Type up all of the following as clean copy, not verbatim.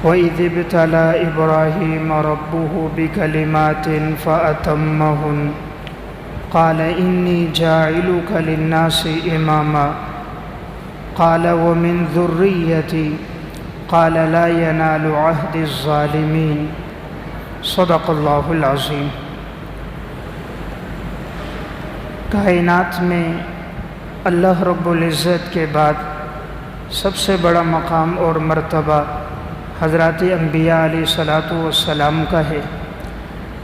وَإِذِ ابْتَلَى إِبْرَاهِيمَ رَبُّهُ بِكَلِمَاتٍ فَأَتَمَّهُنَّ قَالَ إِنِّي جَاعِلُكَ لِلنَّاسِ إِمَامًا قَالَ وَمِنْ ذُرِّيَّتِي قَالَ لَا يَنَالُ عَهْدِ الظَّالِمِينَ صدق اللہ العظیم۔ کائنات میں اللہ رب العزت کے بعد سب سے بڑا مقام اور مرتبہ حضرات انبیاء علیہ السلام کا ہے۔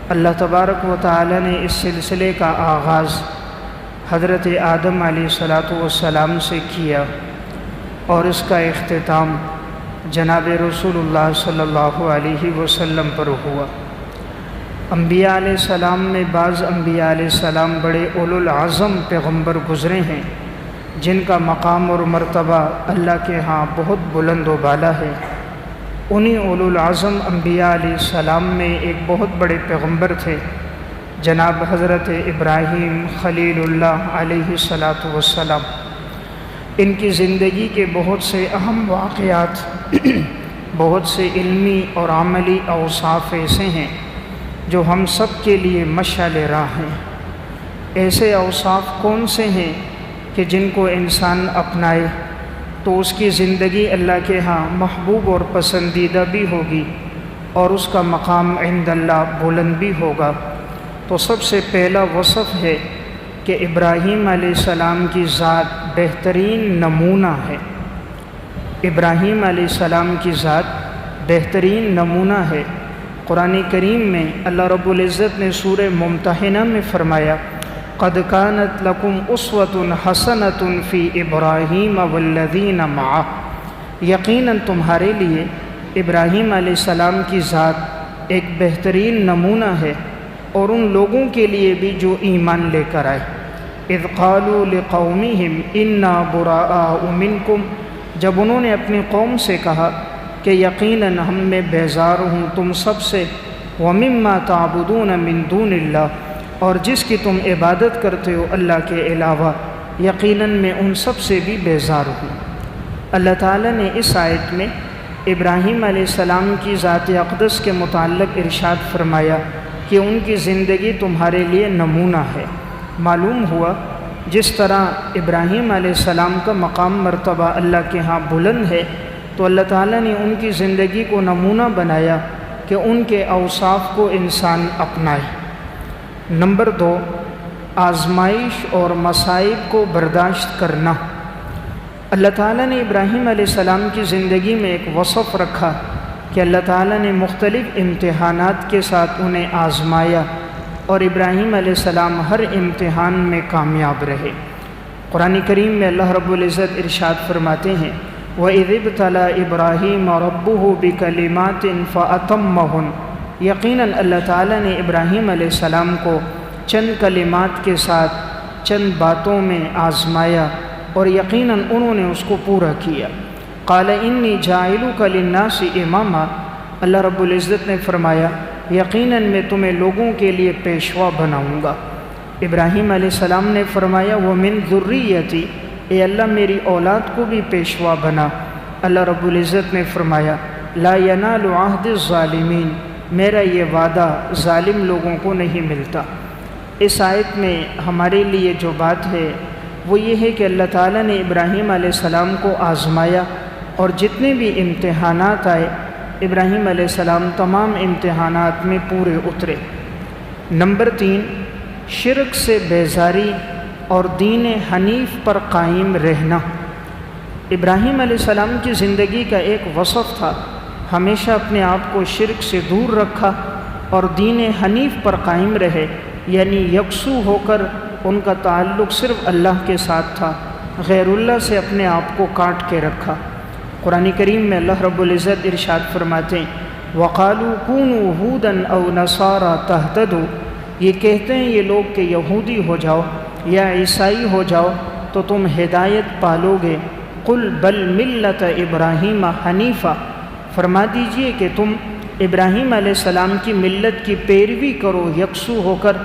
اللہ تبارک و تعالی نے اس سلسلے کا آغاز حضرت آدم علیہ السلام سے کیا اور اس کا اختتام جناب رسول اللہ صلی اللہ علیہ وسلم پر ہوا۔ انبیاء علیہ السلام میں بعض انبیاء علیہ السلام بڑے اولو العزم پیغمبر گزرے ہیں جن کا مقام اور مرتبہ اللہ کے ہاں بہت بلند و بالا ہے۔ انہی اولو العزم انبیاء علیہ السلام میں ایک بہت بڑے پیغمبر تھے جناب حضرت ابراہیم خلیل اللہ علیہ السلام۔ ان کی زندگی کے بہت سے اہم واقعات بہت سے علمی اور عملی اوصاف ایسے ہیں جو ہم سب کے لیے مشعل راہ ہیں۔ ایسے اوصاف کون سے ہیں کہ جن کو انسان اپنائے تو اس کی زندگی اللہ کے ہاں محبوب اور پسندیدہ بھی ہوگی اور اس کا مقام عند اللہ بلند بھی ہوگا۔ تو سب سے پہلا وصف ہے کہ ابراہیم علیہ السلام کی ذات بہترین نمونہ ہے۔ ابراہیم علیہ السلام کی ذات بہترین نمونہ ہے۔ قرآن کریم میں اللہ رب العزت نے سورہ ممتحنہ میں فرمایا قَدْ كَانَتْ لَكُمْ أُسْوَةٌ حَسَنَةٌ فِي إِبْرَاهِيمَ وَالَّذِينَ مَعَهُ، یقیناً تمہارے لیے ابراہیم علیہ السلام کی ذات ایک بہترین نمونہ ہے اور ان لوگوں کے لیے بھی جو ایمان لے کر آئے۔ اذ قالوا لقومہم انا براء منکم، جب انہوں نے اپنی قوم سے کہا کہ یقیناً ہم میں بیزار ہوں تم سب سے، ومما تعبدون من دون اللہ، اور جس کی تم عبادت کرتے ہو اللہ کے علاوہ یقیناً میں ان سب سے بھی بیزار ہوں۔ اللہ تعالیٰ نے اس آیت میں ابراہیم علیہ السلام کی ذات اقدس کے متعلق ارشاد فرمایا کہ ان کی زندگی تمہارے لیے نمونہ ہے۔ معلوم ہوا جس طرح ابراہیم علیہ السلام کا مقام مرتبہ اللہ کے ہاں بلند ہے تو اللہ تعالیٰ نے ان کی زندگی کو نمونہ بنایا کہ ان کے اوصاف کو انسان اپنائے۔ نمبر 2، آزمائش اور مصائب کو برداشت کرنا۔ اللہ تعالیٰ نے ابراہیم علیہ السلام کی زندگی میں ایک وصف رکھا کہ اللہ تعالیٰ نے مختلف امتحانات کے ساتھ انہیں آزمایا اور ابراہیم علیہ السلام ہر امتحان میں کامیاب رہے۔ قرآن کریم میں اللہ رب العزت ارشاد فرماتے ہیں وَإِذِ ابْتَلَى إِبْرَاهِيمَ رَبُّهُ بِكَلِمَاتٍ فَأَتَمَّهُنَّ، یقیناً اللہ تعالیٰ نے ابراہیم علیہ السلام کو چند کلمات کے ساتھ چند باتوں میں آزمایا اور یقیناً انہوں نے اس کو پورا کیا۔ قَالَ إِنِّي جَاعِلُكَ لِلنَّاسِ إِمَامًا، اللہ رب العزت نے فرمایا یقیناً میں تمہیں لوگوں کے لیے پیشوا بناؤں گا۔ ابراہیم علیہ السلام نے فرمایا وَمِن ذُرِّيَّتِي، اے اللہ میری اولاد کو بھی پیشوا بنا۔ اللہ رب العزت نے فرمایا لا ينال عہد الظالمین، میرا یہ وعدہ ظالم لوگوں کو نہیں ملتا۔ اس آیت میں ہمارے لیے جو بات ہے وہ یہ ہے کہ اللہ تعالیٰ نے ابراہیم علیہ السلام کو آزمایا اور جتنے بھی امتحانات آئے ابراہیم علیہ السلام تمام امتحانات میں پورے اترے۔ نمبر 3، شرک سے بیزاری اور دین حنیف پر قائم رہنا۔ ابراہیم علیہ السلام کی زندگی کا ایک وصف تھا ہمیشہ اپنے آپ کو شرک سے دور رکھا اور دین حنیف پر قائم رہے، یعنی یکسو ہو کر ان کا تعلق صرف اللہ کے ساتھ تھا، غیر اللہ سے اپنے آپ کو کاٹ کے رکھا۔ قرآن کریم میں اللہ رب العزت ارشاد فرماتے ہیں وَقَالُوا كُونُوا هُودًا أَوْ نَصَارَىٰ تَهْتَدُوا، یہ کہتے ہیں یہ لوگ کہ یہودی ہو جاؤ یا عیسائی ہو جاؤ تو تم ہدایت پالو گے۔ قُلْ بَلْ مِلَّةَ إِبْرَاهِيمَ حَنِيفًا، فرما دیجئے کہ تم ابراہیم علیہ السلام کی ملت کی پیروی کرو یکسو ہو کر۔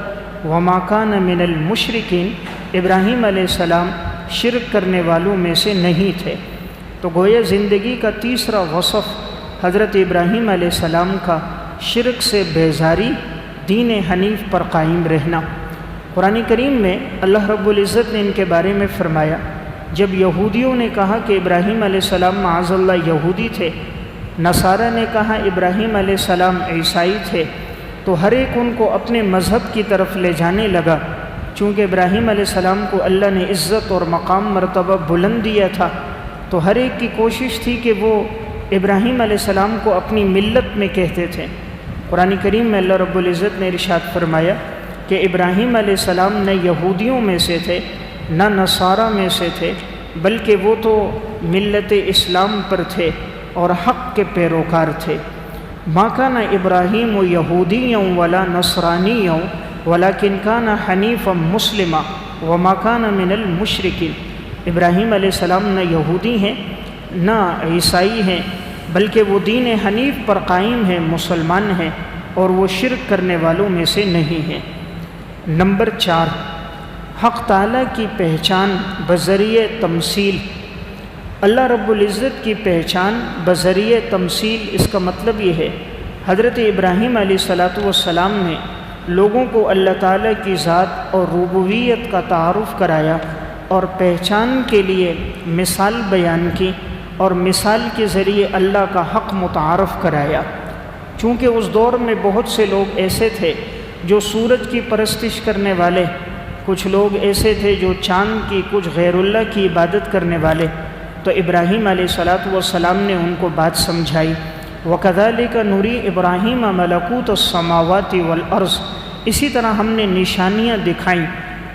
وَمَا كَانَ مِنَ الْمُشْرِكِينَ، ابراہیم علیہ السلام شرک کرنے والوں میں سے نہیں تھے۔ تو گویا زندگی کا تیسرا وصف حضرت ابراہیم علیہ السلام کا شرک سے بیزاری، دین حنیف پر قائم رہنا۔ قرآن کریم میں اللہ رب العزت نے ان کے بارے میں فرمایا، جب یہودیوں نے کہا کہ ابراہیم علیہ السلام معاذ اللہ یہودی تھے، نصارہ نے کہا ابراہیم علیہ السلام عیسائی تھے، تو ہر ایک ان کو اپنے مذہب کی طرف لے جانے لگا۔ چونکہ ابراہیم علیہ السلام کو اللہ نے عزت اور مقام مرتبہ بلند دیا تھا، تو ہر ایک کی کوشش تھی کہ وہ ابراہیم علیہ السلام کو اپنی ملت میں کہتے تھے۔ قرآن کریم میں اللہ رب العزت نے ارشاد فرمایا کہ ابراہیم علیہ السلام نہ یہودیوں میں سے تھے نہ نصارہ میں سے تھے، بلکہ وہ تو ملت اسلام پر تھے اور حق کے پیروکار تھے۔ ما کان ابراہیم یہودیا ولا نصرانیا ولکن کان حنیفا مسلما وما کان من المشرکین۔ ابراہیم علیہ السلام نہ یہودی ہیں نہ عیسائی ہیں، بلکہ وہ دین حنیف پر قائم ہیں، مسلمان ہیں، اور وہ شرک کرنے والوں میں سے نہیں ہیں۔ نمبر 4، حق تعالیٰ کی پہچان بذریعہ تمثیل۔ اللہ رب العزت کی پہچان بذریعہ تمثیل، اس کا مطلب یہ ہے حضرت ابراہیم علیہ السلام نے لوگوں کو اللہ تعالیٰ کی ذات اور ربوبیت کا تعارف کرایا اور پہچان کے لیے مثال بیان کی، اور مثال کے ذریعے اللہ کا حق متعارف کرایا۔ چونکہ اس دور میں بہت سے لوگ ایسے تھے جو سورج کی پرستش کرنے والے، کچھ لوگ ایسے تھے جو چاند کی، کچھ غیر اللہ کی عبادت کرنے والے، تو ابراہیم علیہ السلام نے ان کو بات سمجھائی۔ وَكَذَلِكَ نُرِي إِبْرَاهِيمَ مَلَكُوتَ السَّمَاوَاتِ وَالْأَرْضِ، اسی طرح ہم نے نشانیاں دکھائیں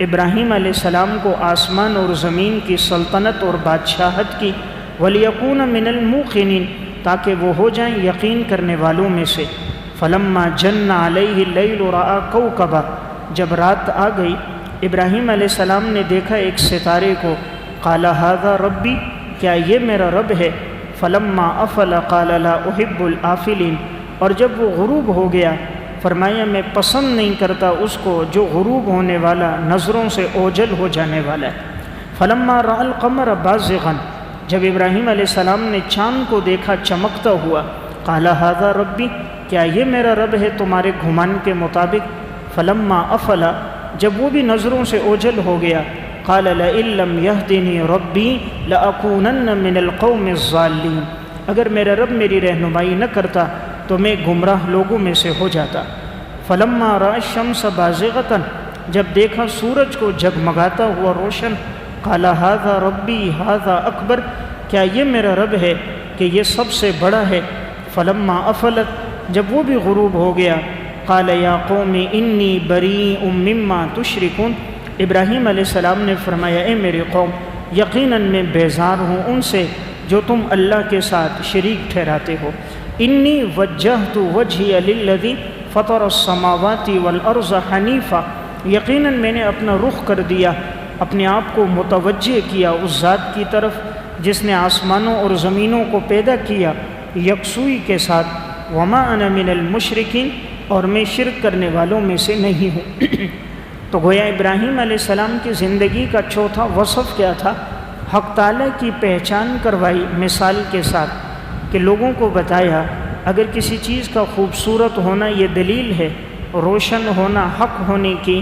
ابراہیم علیہ السلام کو آسمان اور زمین کی سلطنت اور بادشاہت کی، وَلِيَكُونَ مِنَ الْمُوقِنِينَ، تاکہ وہ ہو جائیں یقین کرنے والوں میں سے۔ فَلَمَّا جَنَّ عَلَيْهِ اللَّيْلُ رَأَى كَوْكَبًا، جب رات آ گئی ابراہیم علیہ السلام نے دیکھا ایک ستارے کو، قال هذا ربی، کیا یہ میرا رب ہے؟ فلما افل قال لا احب الافلین، اور جب وہ غروب ہو گیا فرمایا میں پسند نہیں کرتا اس کو جو غروب ہونے والا، نظروں سے اوجھل ہو جانے والا ہے۔ فلما رأى القمر بازغا، جب ابراہیم علیہ السلام نے چاند کو دیکھا چمکتا ہوا، قال هذا ربی، کیا یہ میرا رب ہے تمہارے گمان کے مطابق؟ فلما افل، جب وہ بھی نظروں سے اوجھل ہو گیا، قال لئن لم يهدني ربی لأکونن من القوم الضالین، اگر میرا رب میری رہنمائی نہ کرتا تو میں گمراہ لوگوں میں سے ہو جاتا۔ فلما رأى الشمس بازغة، جب دیکھا سورج کو جگمگاتا ہوا روشن، قال هذا ربی هذا اکبر، کیا یہ میرا رب ہے کہ یہ سب سے بڑا ہے؟ فلما افلت، جب وہ بھی غروب ہو گیا، قال یا قوم انی بریء مما تشرکون، ابراہیم علیہ السلام نے فرمایا اے میری قوم، یقیناً میں بیزار ہوں ان سے جو تم اللہ کے ساتھ شریک ٹھہراتے ہو۔ انی وجہت وجہی للذی فطر السماوات والارض حنیفا، یقیناً میں نے اپنا رخ کر دیا، اپنے آپ کو متوجہ کیا اس ذات کی طرف جس نے آسمانوں اور زمینوں کو پیدا کیا یکسوئی کے ساتھ، وما انا من المشرکین، اور میں شرک کرنے والوں میں سے نہیں ہوں۔ تو گویا ابراہیم علیہ السلام کی زندگی کا چوتھا وصف کیا تھا؟ حق تعالیٰ کی پہچان کروائی مثال کے ساتھ، کہ لوگوں کو بتایا اگر کسی چیز کا خوبصورت ہونا یہ دلیل ہے، روشن ہونا حق ہونے کی،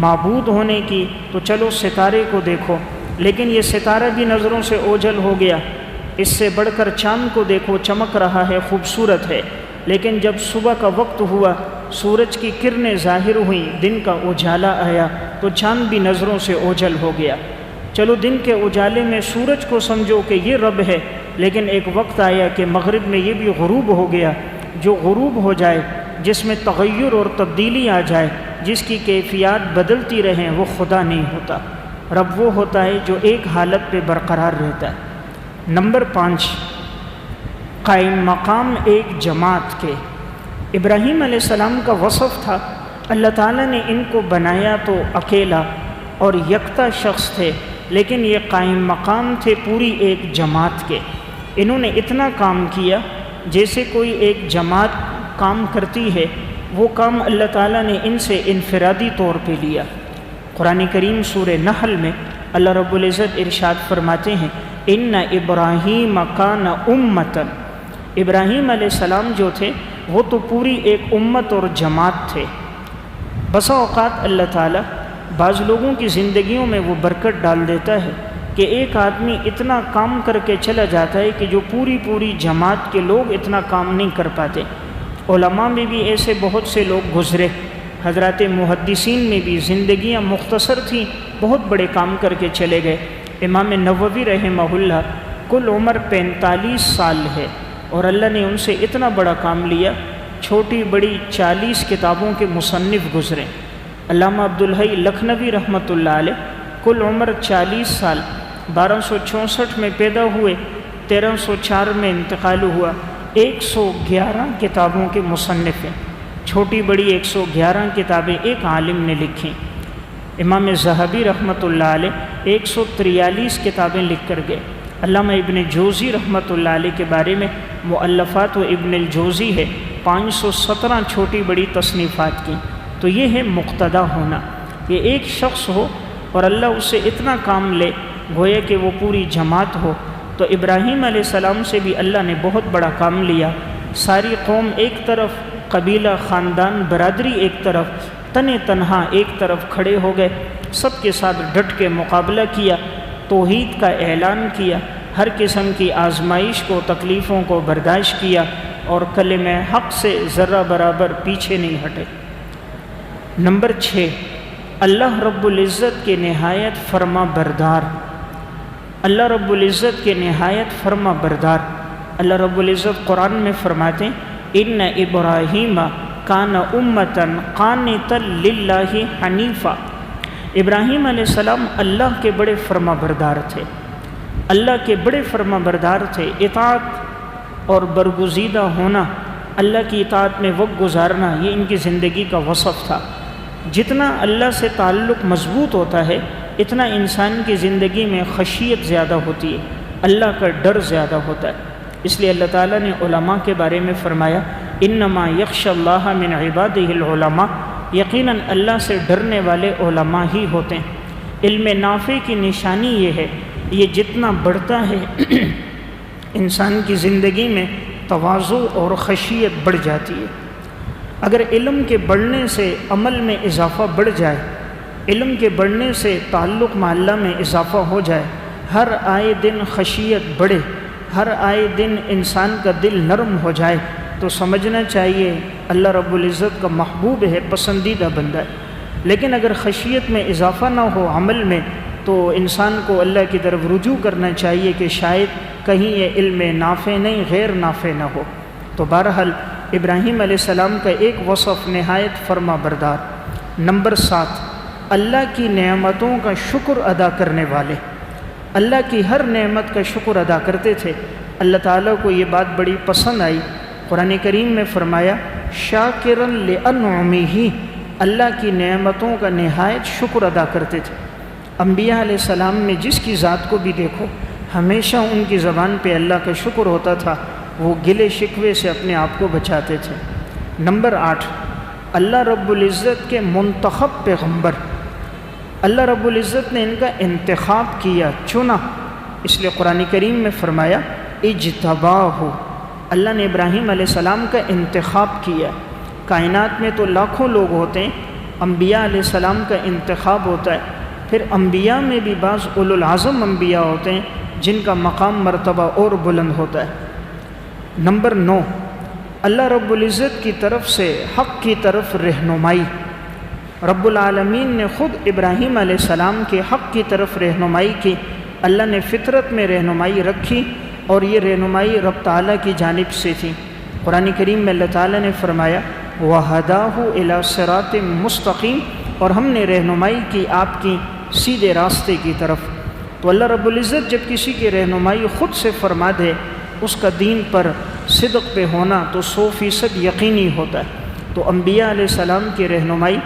معبود ہونے کی، تو چلو ستارے کو دیکھو، لیکن یہ ستارہ بھی نظروں سے اوجھل ہو گیا، اس سے بڑھ کر چاند کو دیکھو، چمک رہا ہے، خوبصورت ہے، لیکن جب صبح کا وقت ہوا، سورج کی کرنیں ظاہر ہوئیں، دن کا اجالا آیا، تو چاند بھی نظروں سے اوجھل ہو گیا۔ چلو دن کے اجالے میں سورج کو سمجھو کہ یہ رب ہے، لیکن ایک وقت آیا کہ مغرب میں یہ بھی غروب ہو گیا۔ جو غروب ہو جائے، جس میں تغیر اور تبدیلی آ جائے، جس کی کیفیات بدلتی رہیں، وہ خدا نہیں ہوتا۔ رب وہ ہوتا ہے جو ایک حالت پہ برقرار رہتا ہے۔ نمبر 5، قائم مقام ایک جماعت کے۔ ابراہیم علیہ السلام کا وصف تھا اللہ تعالیٰ نے ان کو بنایا تو اکیلا اور یکتا شخص تھے، لیکن یہ قائم مقام تھے پوری ایک جماعت کے۔ انہوں نے اتنا کام کیا جیسے کوئی ایک جماعت کام کرتی ہے، وہ کام اللہ تعالیٰ نے ان سے انفرادی طور پہ لیا۔ قرآن کریم سورہ نحل میں اللہ رب العزت ارشاد فرماتے ہیں، ان ابراہیم کان امۃ، ابراہیم علیہ السلام جو تھے وہ تو پوری ایک امت اور جماعت تھے۔ بسا اوقات اللہ تعالیٰ بعض لوگوں کی زندگیوں میں وہ برکت ڈال دیتا ہے کہ ایک آدمی اتنا کام کر کے چلا جاتا ہے کہ جو پوری جماعت کے لوگ اتنا کام نہیں کر پاتے۔ علماء میں بھی ایسے بہت سے لوگ گزرے، حضرات محدثین میں بھی زندگیاں مختصر تھیں، بہت بڑے کام کر کے چلے گئے۔ امام نووی رحمہ اللہ کل عمر 45 سال ہے اور اللہ نے ان سے اتنا بڑا کام لیا، چھوٹی بڑی 40 کتابوں کے مصنف گزرے۔ علامہ عبدالحی لکھنوی رحمۃ اللہ علیہ کل عمر 40 سال، 1264 میں پیدا ہوئے، 1304 میں انتقال ہوا، 111 کتابوں کے مصنف ہیں، چھوٹی بڑی 111 کتابیں ایک عالم نے لکھیں۔ امام ذہبی رحمۃ اللہ علیہ 143 کتابیں لکھ کر گئے۔ علامہ ابن جوزی رحمۃ اللہ علیہ کے بارے میں مؤلفات و ابن الجوزی ہے، 517 چھوٹی بڑی تصنیفات کی۔ تو یہ ہے مقتدا ہونا، یہ ایک شخص ہو اور اللہ اس سے اتنا کام لے گویا کہ وہ پوری جماعت ہو۔ تو ابراہیم علیہ السلام سے بھی اللہ نے بہت بڑا کام لیا، ساری قوم ایک طرف، قبیلہ، خاندان، برادری ایک طرف، تن تنہا ایک طرف کھڑے ہو گئے، سب کے ساتھ ڈٹ کے مقابلہ کیا، توحید کا اعلان کیا، ہر قسم کی آزمائش کو، تکلیفوں کو برداشت کیا اور کلمہ حق سے ذرہ برابر پیچھے نہیں ہٹے۔ نمبر 6، اللہ رب العزت کے نہایت فرما بردار، اللہ رب العزت کے نہایت فرما بردار۔ اللہ رب العزت قرآن میں فرماتے ہیں ان ابراہیم کان امتاً قانتا للہ حنیفا۔ ابراہیم علیہ السلام اللہ کے بڑے فرما بردار تھے، اللہ کے بڑے فرما بردار تھے۔ اطاعت اور برگزیدہ ہونا، اللہ کی اطاعت میں وقت گزارنا، یہ ان کی زندگی کا وصف تھا۔ جتنا اللہ سے تعلق مضبوط ہوتا ہے اتنا انسان کی زندگی میں خشیت زیادہ ہوتی ہے، اللہ کا ڈر زیادہ ہوتا ہے۔ اس لیے اللہ تعالیٰ نے علماء کے بارے میں فرمایا انما یخشی اللہ من عبادہ العلماء، یقیناً اللہ سے ڈرنے والے علماء ہی ہوتے ہیں۔ علم نافع کی نشانی یہ ہے، یہ جتنا بڑھتا ہے انسان کی زندگی میں تواضع اور خشیت بڑھ جاتی ہے۔ اگر علم کے بڑھنے سے عمل میں اضافہ بڑھ جائے، علم کے بڑھنے سے تعلق مع اللہ میں اضافہ ہو جائے، ہر آئے دن خشیت بڑھے، ہر آئے دن انسان کا دل نرم ہو جائے، تو سمجھنا چاہیے اللہ رب العزت کا محبوب ہے، پسندیدہ بندہ ہے۔ لیکن اگر خشیت میں اضافہ نہ ہو عمل میں، تو انسان کو اللہ کی طرف رجوع کرنا چاہیے کہ شاید کہیں یہ علم نافع نہیں، غیر نافع نہ ہو۔ تو بہرحال ابراہیم علیہ السلام کا ایک وصف نہایت فرما بردار۔ نمبر 7، اللہ کی نعمتوں کا شکر ادا کرنے والے، اللہ کی ہر نعمت کا شکر ادا کرتے تھے۔ اللہ تعالیٰ کو یہ بات بڑی پسند آئی، قرآن کریم میں فرمایا شاکرن لانعمہ، اللہ کی نعمتوں کا نہایت شکر ادا کرتے تھے۔ انبیاء علیہ السلام میں جس کی ذات کو بھی دیکھو ہمیشہ ان کی زبان پہ اللہ کا شکر ہوتا تھا، وہ گلے شکوے سے اپنے آپ کو بچاتے تھے۔ نمبر 8، اللہ رب العزت کے منتخب پیغمبر، اللہ رب العزت نے ان کا انتخاب کیا، چنا۔ اس لیے قرآن کریم میں فرمایا اجتباہ، اللہ نے ابراہیم علیہ السلام کا انتخاب کیا۔ کائنات میں تو لاکھوں لوگ ہوتے ہیں، انبیاء علیہ السلام کا انتخاب ہوتا ہے، پھر انبیاء میں بھی بعض اولو العزم انبیاء ہوتے ہیں جن کا مقام مرتبہ اور بلند ہوتا ہے۔ نمبر 9، اللہ رب العزت کی طرف سے حق کی طرف رہنمائی، رب العالمین نے خود ابراہیم علیہ السلام کے حق کی طرف رہنمائی کی۔ اللہ نے فطرت میں رہنمائی رکھی اور یہ رہنمائی رب تعالیٰ کی جانب سے تھی۔ قرآن کریم میں اللہ تعالیٰ نے فرمایا وَهَدَاهُ إِلَى صِرَاطٍ مُسْتَقِيمٍ، اور ہم نے رہنمائی کی آپ کی سیدھے راستے کی طرف۔ تو اللہ رب العزت جب کسی کی رہنمائی خود سے فرما دے، اس کا دین پر صدق پہ ہونا تو 100% یقینی ہوتا ہے۔ تو انبیاء علیہ السلام کی رہنمائی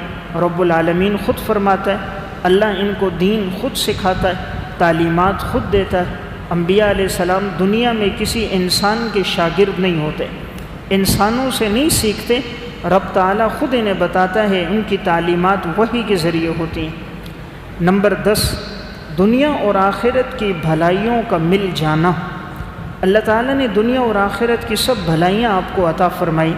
رب العالمین خود فرماتا ہے، اللہ ان کو دین خود سکھاتا ہے، تعلیمات خود دیتا ہے۔ انبیاء علیہ السلام دنیا میں کسی انسان کے شاگرد نہیں ہوتے، انسانوں سے نہیں سیکھتے، رب تعالیٰ خود انہیں بتاتا ہے، ان کی تعلیمات وحی کے ذریعے ہوتی ہیں۔ نمبر 10، دنیا اور آخرت کی بھلائیوں کا مل جانا، اللہ تعالیٰ نے دنیا اور آخرت کی سب بھلائیاں آپ کو عطا فرمائی.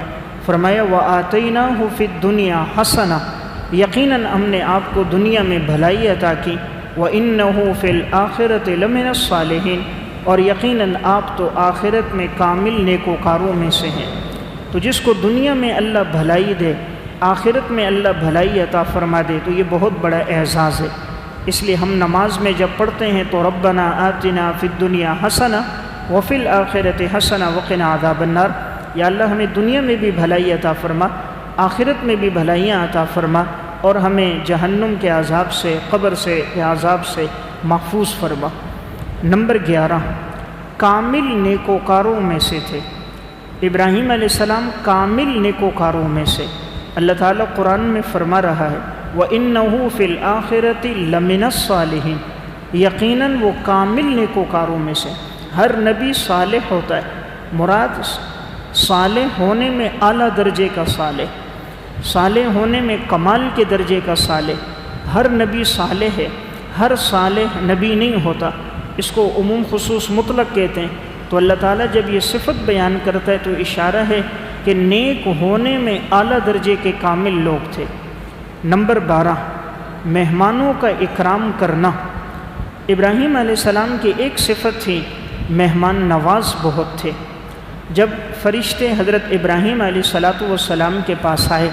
فرمایا وَآتَيْنَاهُ فِي الدُّنْيَا حَسَنَةً، یقیناً ہم نے آپ کو دنیا میں بھلائی عطا کی. وَإِنَّهُ فِي الْآخِرَةِ لَمِنَ الصَّالِحِينَ، اور یقیناً آپ تو آخرت میں کامل نیکوکاروں میں سے ہیں. تو جس کو دنیا میں اللہ بھلائی دے، آخرت میں اللہ بھلائی عطا فرما دے، تو یہ بہت بڑا اعزاز ہے. اس لیے ہم نماز میں جب پڑھتے ہیں تو ربنا آتنا فی الدنیا حسنہ وفی الآخرۃ حسنہ وقنا عذاب النار، یا اللہ ہمیں دنیا میں بھی بھلائی عطا فرما، آخرت میں بھی بھلائیاں عطا فرما، اور ہمیں جہنم کے عذاب سے، قبر سے عذاب سے محفوظ فرما. نمبر 11، کامل نیکوکاروں میں سے تھے. ابراہیم علیہ السلام کامل نیکوکاروں میں سے. اللہ تعالیٰ قرآن میں فرما رہا ہے وَإِنَّهُ فِي الْآخِرَةِ لَمِنَ الصَّالِحِينَ، یقیناً وہ کامل نیکوکاروں میں سے. ہر نبی صالح ہوتا ہے، مراد صالح ہونے میں اعلیٰ درجے کا صالح، صالح ہونے میں کمال کے درجے کا صالح. ہر نبی صالح ہے، ہر صالح نبی نہیں ہوتا. اس کو عموم خصوص مطلق کہتے ہیں. تو اللہ تعالیٰ جب یہ صفت بیان کرتا ہے تو اشارہ ہے کہ نیک ہونے میں اعلیٰ درجے کے کامل لوگ تھے. نمبر 12، مہمانوں کا اکرام کرنا. ابراہیم علیہ السلام کی ایک صفت تھی، مہمان نواز بہت تھے. جب فرشتے حضرت ابراہیم علیہ السلام کے پاس آئے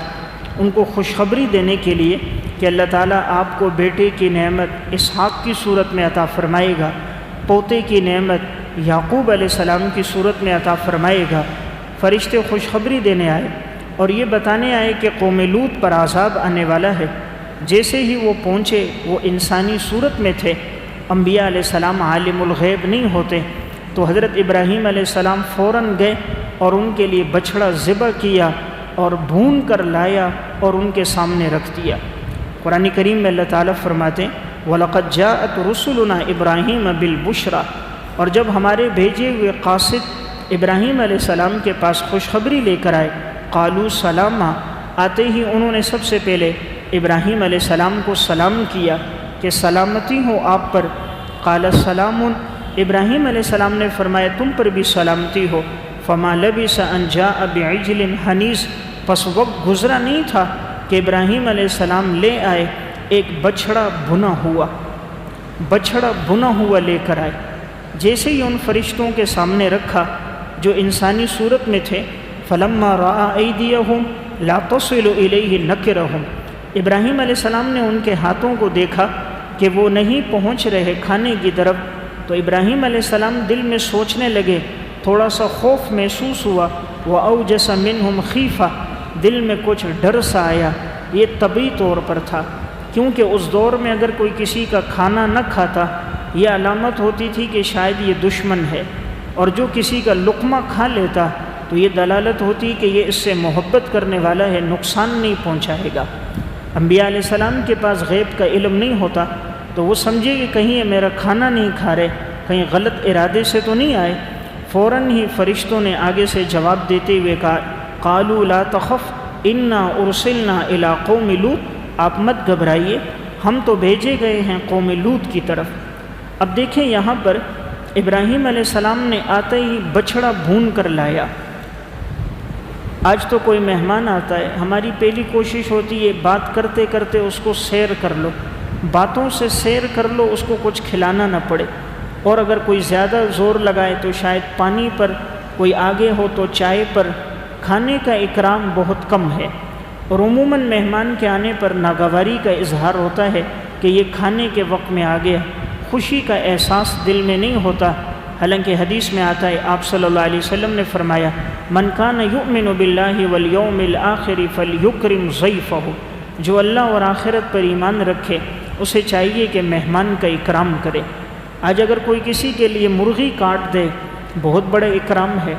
ان کو خوشخبری دینے کے لیے کہ اللہ تعالیٰ آپ کو بیٹے کی نعمت اسحاق کی صورت میں عطا فرمائے گا، پوتے کی نعمت یعقوب علیہ السلام کی صورت میں عطا فرمائے گا، فرشتے خوشخبری دینے آئے اور یہ بتانے آئے کہ قوم لوط پر عذاب آنے والا ہے. جیسے ہی وہ پہنچے، وہ انسانی صورت میں تھے. انبیاء علیہ السلام عالم الغیب نہیں ہوتے، تو حضرت ابراہیم علیہ السلام فوراً گئے اور ان کے لیے بچھڑا ذبح کیا اور بھون کر لایا اور ان کے سامنے رکھ دیا. قرآن کریم میں اللہ تعالیٰ فرماتے ہیں وَلَقَدْ جَاءَتْ رُسُلُنَا إِبْرَاهِيمَ بِالْبُشْرَى، اور جب ہمارے بھیجے ہوئے قاصد ابراہیم علیہ السلام کے پاس خوشخبری لے کر آئے، قالوا سلاما، آتے ہی انہوں نے سب سے پہلے ابراہیم علیہ السلام کو سلام کیا کہ سلامتی ہو آپ پر. قال سلام، ابراہیم علیہ السلام نے فرمایا تم پر بھی سلامتی ہو. فما لبث ان جاء بعجل حنیذ، پس وقت گزرا نہیں تھا کہ ابراہیم علیہ السلام لے آئے ایک بچھڑا بھنا ہوا، بچھڑا بھنا ہوا لے کر آئے. جیسے ہی ان فرشتوں کے سامنے رکھا جو انسانی صورت میں تھے، فلما رأى أيديهم لا تصل إليه نكرهم، ابراہیم علیہ السلام نے ان کے ہاتھوں کو دیکھا کہ وہ نہیں پہنچ رہے کھانے کی طرف. تو ابراہیم علیہ السلام دل میں سوچنے لگے، تھوڑا سا خوف محسوس ہوا. وَأَوْجَسَ مِنْهُمْ خِيفَةً، دل میں کچھ ڈر سا آیا. یہ طبعی طور پر تھا، کیونکہ اس دور میں اگر کوئی کسی کا کھانا نہ کھاتا یہ علامت ہوتی تھی کہ شاید یہ دشمن ہے، اور جو کسی کا لقمہ کھا لیتا تو یہ دلالت ہوتی کہ یہ اس سے محبت کرنے والا ہے، نقصان نہیں پہنچائے گا. انبیاء علیہ السلام کے پاس غیب کا علم نہیں ہوتا، تو وہ سمجھے کہ کہیں یہ میرا کھانا نہیں کھا رہے، کہیں غلط ارادے سے تو نہیں آئے. فوراً ہی فرشتوں نے آگے سے جواب دیتے ہوئے کہا قالوا لا تخف انا ارسلنا الى قوم لوط، آپ مت گھبرائیے، ہم تو بھیجے گئے ہیں قوم لوط کی طرف. اب دیکھیں یہاں پر ابراہیم علیہ السلام نے آتے ہی بچھڑا بھون کر لایا. آج تو کوئی مہمان آتا ہے، ہماری پہلی کوشش ہوتی ہے بات کرتے کرتے اس کو سیر کر لو، باتوں سے سیر کر لو، اس کو کچھ کھلانا نہ پڑے. اور اگر کوئی زیادہ زور لگائے تو شاید پانی پر، کوئی آگے ہو تو چائے پر. کھانے کا اکرام بہت کم ہے، اور عموماً مہمان کے آنے پر ناگواری کا اظہار ہوتا ہے کہ یہ کھانے کے وقت میں آ گیا. خوشی کا احساس دل میں نہیں ہوتا. حالانکہ حدیث میں آتا ہے، آپ صلی اللہ علیہ وسلم نے فرمایا من کان یؤمن باللہ والیوم الآخر فلیکرم ضیفہ، جو اللہ اور آخرت پر ایمان رکھے اسے چاہیے کہ مہمان کا اکرام کرے. آج اگر کوئی کسی کے لیے مرغی کاٹ دے بہت بڑا اکرام ہے،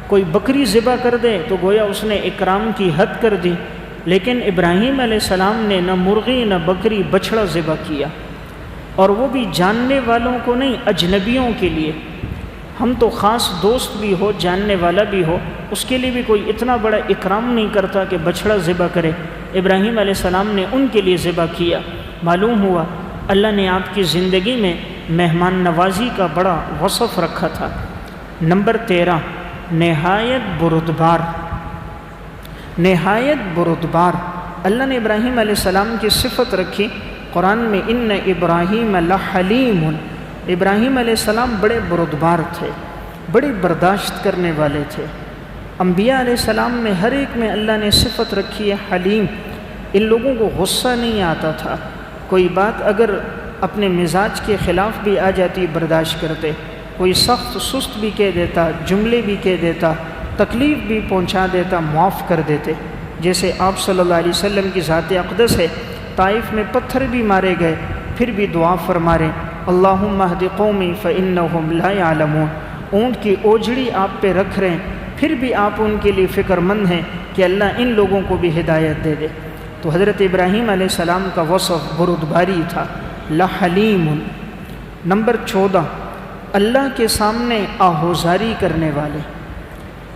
کوئی بکری ذبح کر دے تو گویا اس نے اکرام کی حد کر دی. لیکن ابراہیم علیہ السلام نے نہ مرغی نہ بکری، بچھڑا ذبح کیا، اور وہ بھی جاننے والوں کو نہیں، اجنبیوں کے لیے. ہم تو خاص دوست بھی ہو، جاننے والا بھی ہو، اس کے لیے بھی کوئی اتنا بڑا اکرام نہیں کرتا کہ بچھڑا ذبح کرے. ابراہیم علیہ السلام نے ان کے لیے ذبح کیا. معلوم ہوا اللہ نے آپ کی زندگی میں مہمان نوازی کا بڑا وصف رکھا تھا. نمبر 13 نہایت بردبار، نہایت بردبار۔ اللہ نے ابراہیم علیہ السلام کی صفت رکھی قرآن میں، ان ابراہیم لحلیم، ابراہیم علیہ السلام بڑے بردبار تھے، بڑی برداشت کرنے والے تھے۔ انبیاء علیہ السلام میں ہر ایک میں اللہ نے صفت رکھی ہے حلیم۔ ان لوگوں کو غصہ نہیں آتا تھا، کوئی بات اگر اپنے مزاج کے خلاف بھی آ جاتی برداشت کرتے، کوئی سخت سست بھی کہہ دیتا، جملے بھی کہہ دیتا، تکلیف بھی پہنچا دیتا، معاف کر دیتے۔ جیسے آپ صلی اللہ علیہ وسلم کی ذات اقدس ہے، طائف میں پتھر بھی مارے گئے پھر بھی دعا فرما رہے اللہم اہد قومی فإنہم لا یعلمون۔ اونٹ کی اوجڑی آپ پہ رکھ رہے ہیں پھر بھی آپ ان کے لیے فکر مند ہیں کہ اللہ ان لوگوں کو بھی ہدایت دے دے۔ تو حضرت ابراہیم علیہ السلام کا وصف بردباری تھا، لحلیم۔ نمبر 14 اللہ کے سامنے آہوزاری کرنے والے،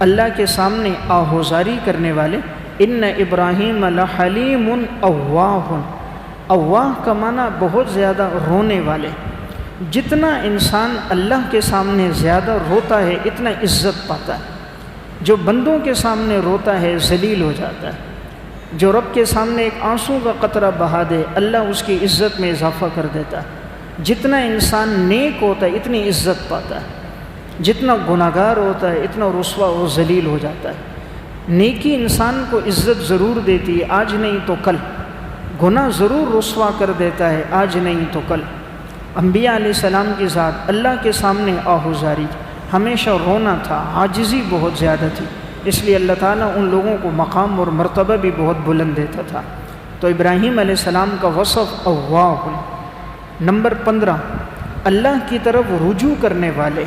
اللہ کے سامنے آہوزاری کرنے والے۔ ان ابراہیم لحلیم اواہ، اواہ کا معنی بہت زیادہ رونے والے۔ جتنا انسان اللہ کے سامنے زیادہ روتا ہے اتنا عزت پاتا ہے۔ جو بندوں کے سامنے روتا ہے ذلیل ہو جاتا ہے۔ جو رب کے سامنے ایک آنسو کا قطرہ بہا دے اللہ اس کی عزت میں اضافہ کر دیتا ہے۔ جتنا انسان نیک ہوتا ہے اتنی عزت پاتا ہے، جتنا گناہگار ہوتا ہے اتنا رسوا و ذلیل ہو جاتا ہے۔ نیکی انسان کو عزت ضرور دیتی ہے، آج نہیں تو کل۔ گناہ ضرور رسوا کر دیتا ہے، آج نہیں تو کل۔ انبیاء علیہ السلام کی ذات اللہ کے سامنے آہوزاری، ہمیشہ رونا تھا، عاجزی بہت زیادہ تھی، اس لیے اللہ تعالیٰ ان لوگوں کو مقام اور مرتبہ بھی بہت بلند دیتا تھا۔ تو ابراہیم علیہ السلام کا وصف اواہ۔ نمبر 15 اللہ کی طرف رجوع کرنے والے۔